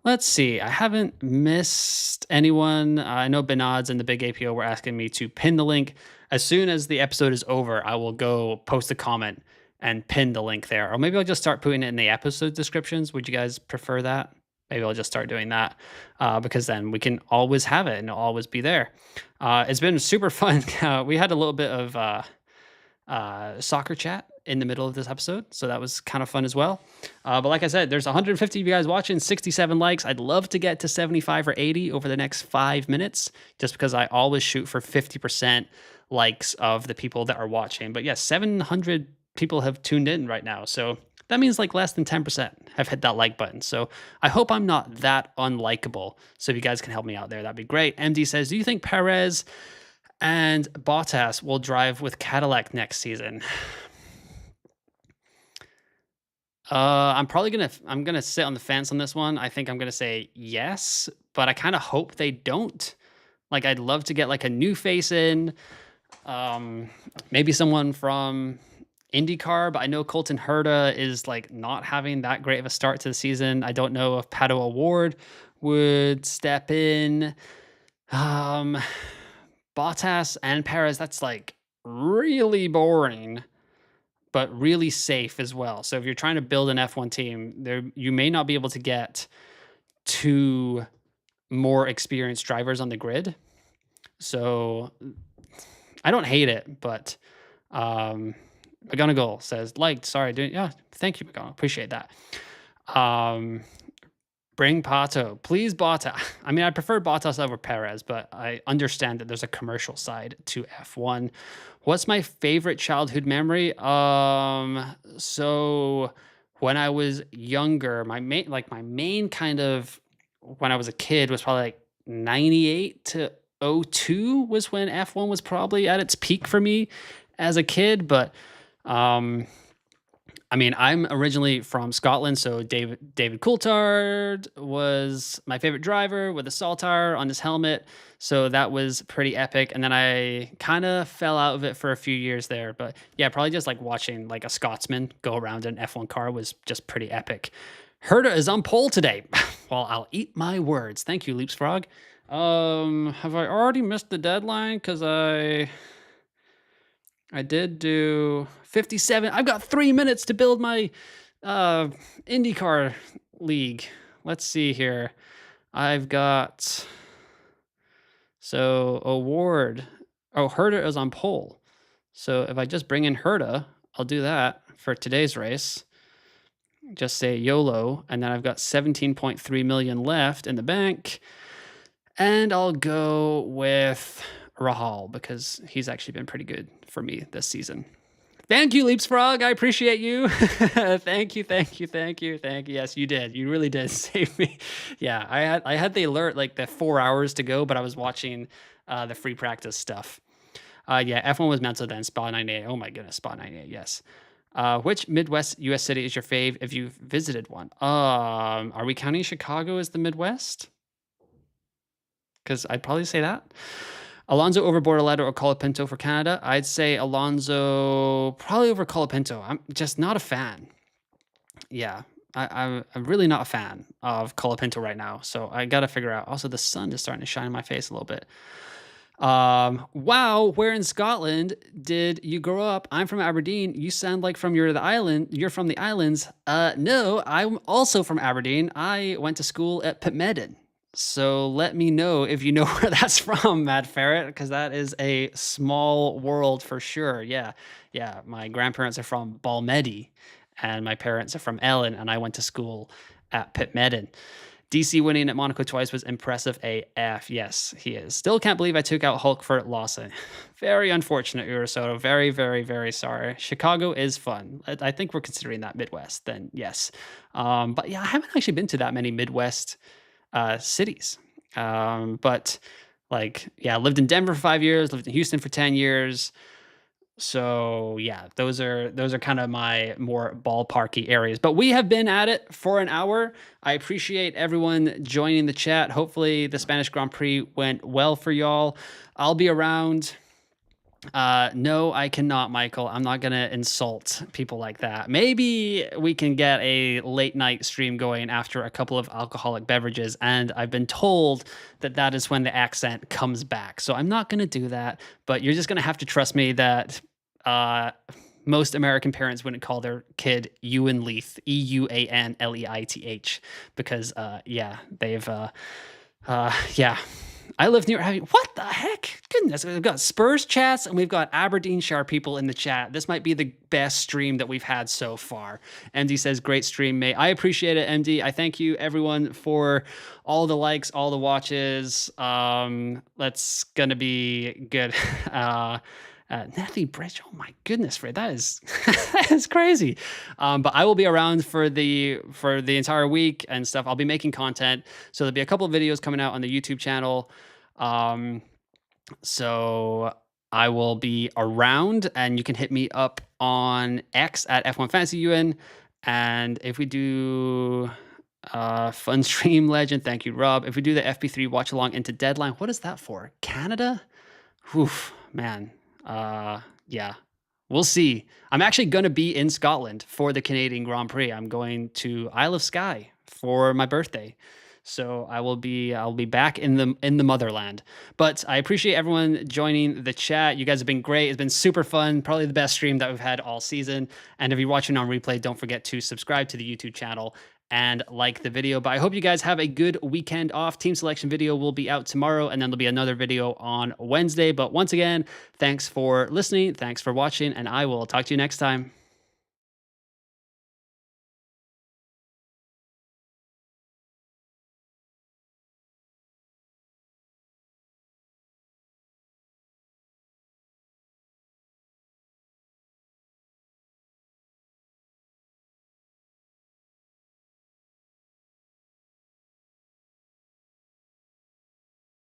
Let's see. I haven't missed anyone. I know Benod's and the Big APO were asking me to pin the link. As soon as the episode is over, I will go post a comment and pin the link there. Or maybe I'll just start putting it in the episode descriptions. Would you guys prefer that? Maybe I'll just start doing that because then we can always have it and it'll always be there. It's been super fun. We had a little bit of soccer chat in the middle of this episode, so that was kind of fun as well. But like I said, there's 150 of you guys watching, 67 likes. I'd love to get to 75 or 80 over the next 5 minutes, just because I always shoot for 50% likes of the people that are watching. But yes, 700 people have tuned in right now, so that means like less than 10% have hit that like button. So I hope I'm not that unlikable. So if you guys can help me out there, that'd be great. MD says, do you think Perez and Bottas will drive with Cadillac next season? I'm gonna sit on the fence on this one. I think I'm gonna say yes, but I kind of hope they don't. Like, I'd love to get like a new face in, maybe someone from IndyCar, but I know Colton Herta is like not having that great of a start to the season. I don't know if Pato O'Ward would step in. Bottas and Perez, that's like really boring, but really safe as well. So if you're trying to build an F1 team, there you may not be able to get 2 more experienced drivers on the grid. So I don't hate it, but McGonagall says, liked, sorry, yeah, thank you, McGonagall, appreciate that. Bring Pato, please Bottas. I mean, I prefer Bottas over Perez, but I understand that there's a commercial side to F1. What's my favorite childhood memory? So when I was younger, my main kind of, when I was a kid, was probably like 98 to 02 was when F1 was probably at its peak for me as a kid. But I mean, I'm originally from Scotland, so David Coulthard was my favorite driver with a Saltire on his helmet, so that was pretty epic. And then I kind of fell out of it for a few years there, but yeah, probably just like watching like a Scotsman go around in an F1 car was just pretty epic. Herta is on pole today. Well, I'll eat my words. Thank you, Leapsfrog. Have I already missed the deadline? Because I did do 57. I've got 3 minutes to build my IndyCar league. Let's see here. I've got, so Award. Oh, Herta is on pole. So if I just bring in Herta, I'll do that for today's race. Just say YOLO, and then I've got 17.3 million left in the bank. And I'll go with Rahal because he's actually been pretty good for me this season. Thank you, Leapsfrog. I appreciate you. Thank you. Yes, you did. You really did save me. Yeah, I had the alert like the 4 hours to go, but I was watching the free practice stuff. Yeah, F1 was mental then. Spa 98. Oh my goodness, Spa 98. Yes. Which Midwest U.S. city is your fave if you've visited one? Are we counting Chicago as the Midwest? Because I'd probably say that. Alonso over Bortoleto or Colapinto for Canada? I'd say Alonso probably over Colapinto. I'm just not a fan. Yeah, I'm really not a fan of Colapinto right now. So I got to figure out. Also, the sun is starting to shine in my face a little bit. Wow, where in Scotland did you grow up? I'm from Aberdeen. You sound like you're from the islands. No, I'm also from Aberdeen. I went to school at Pitmedden. So let me know if you know where that's from, Mad Ferret, because that is a small world for sure. Yeah. My grandparents are from Balmedy, and my parents are from Ellen, and I went to school at Pitmedden. DC winning at Monaco twice was impressive AF. Yes, he is. Still can't believe I took out Hulk for Lawson. Very unfortunate, Urasoto. Very, very, very sorry. Chicago is fun. I think we're considering that Midwest, then yes. But yeah, I haven't actually been to that many Midwest cities. But like, yeah, I lived in Denver for 5 years, lived in Houston for 10 years, So yeah, those are kind of my more ballparky areas. But we have been at it for an hour. I appreciate everyone joining the chat. Hopefully the Spanish Grand Prix went well for y'all. I'll be around. No, I cannot, Michael. I'm not gonna insult people like that. Maybe we can get a late night stream going after a couple of alcoholic beverages, and I've been told that that is when the accent comes back. So I'm not gonna do that, but you're just gonna have to trust me that uh most American parents wouldn't call their kid Ewan Leith, Euanleith, because yeah, they've yeah. I live near. What the heck? Goodness, we've got Spurs chats and we've got Aberdeenshire people in the chat. This might be the best stream that we've had so far. MD says, "Great stream, mate." I appreciate it, MD. I thank you, everyone, for all the likes, all the watches. That's gonna be good. Nathy Bridge. Oh my goodness, Fred, that is that is crazy. But I will be around for the entire week and stuff. I'll be making content, so there'll be a couple of videos coming out on the YouTube channel. So I will be around, and you can hit me up on X at F1FantasyUN. And if we do fun stream legend, thank you, Rob. If we do the FP3 watch along into deadline, what is that for? Canada? Oof, man. Yeah, we'll see. I'm actually going to be in Scotland for the Canadian Grand Prix. I'm going to Isle of Skye for my birthday. So I'll be back in the motherland. But I appreciate everyone joining the chat. You guys have been great. It's been super fun. Probably the best stream that we've had all season. And if you're watching on replay, don't forget to subscribe to the YouTube channel and like the video. But I hope you guys have a good weekend off. Team selection video will be out tomorrow, and then there'll be another video on Wednesday. But once again, thanks for listening. Thanks for watching, and I will talk to you next time.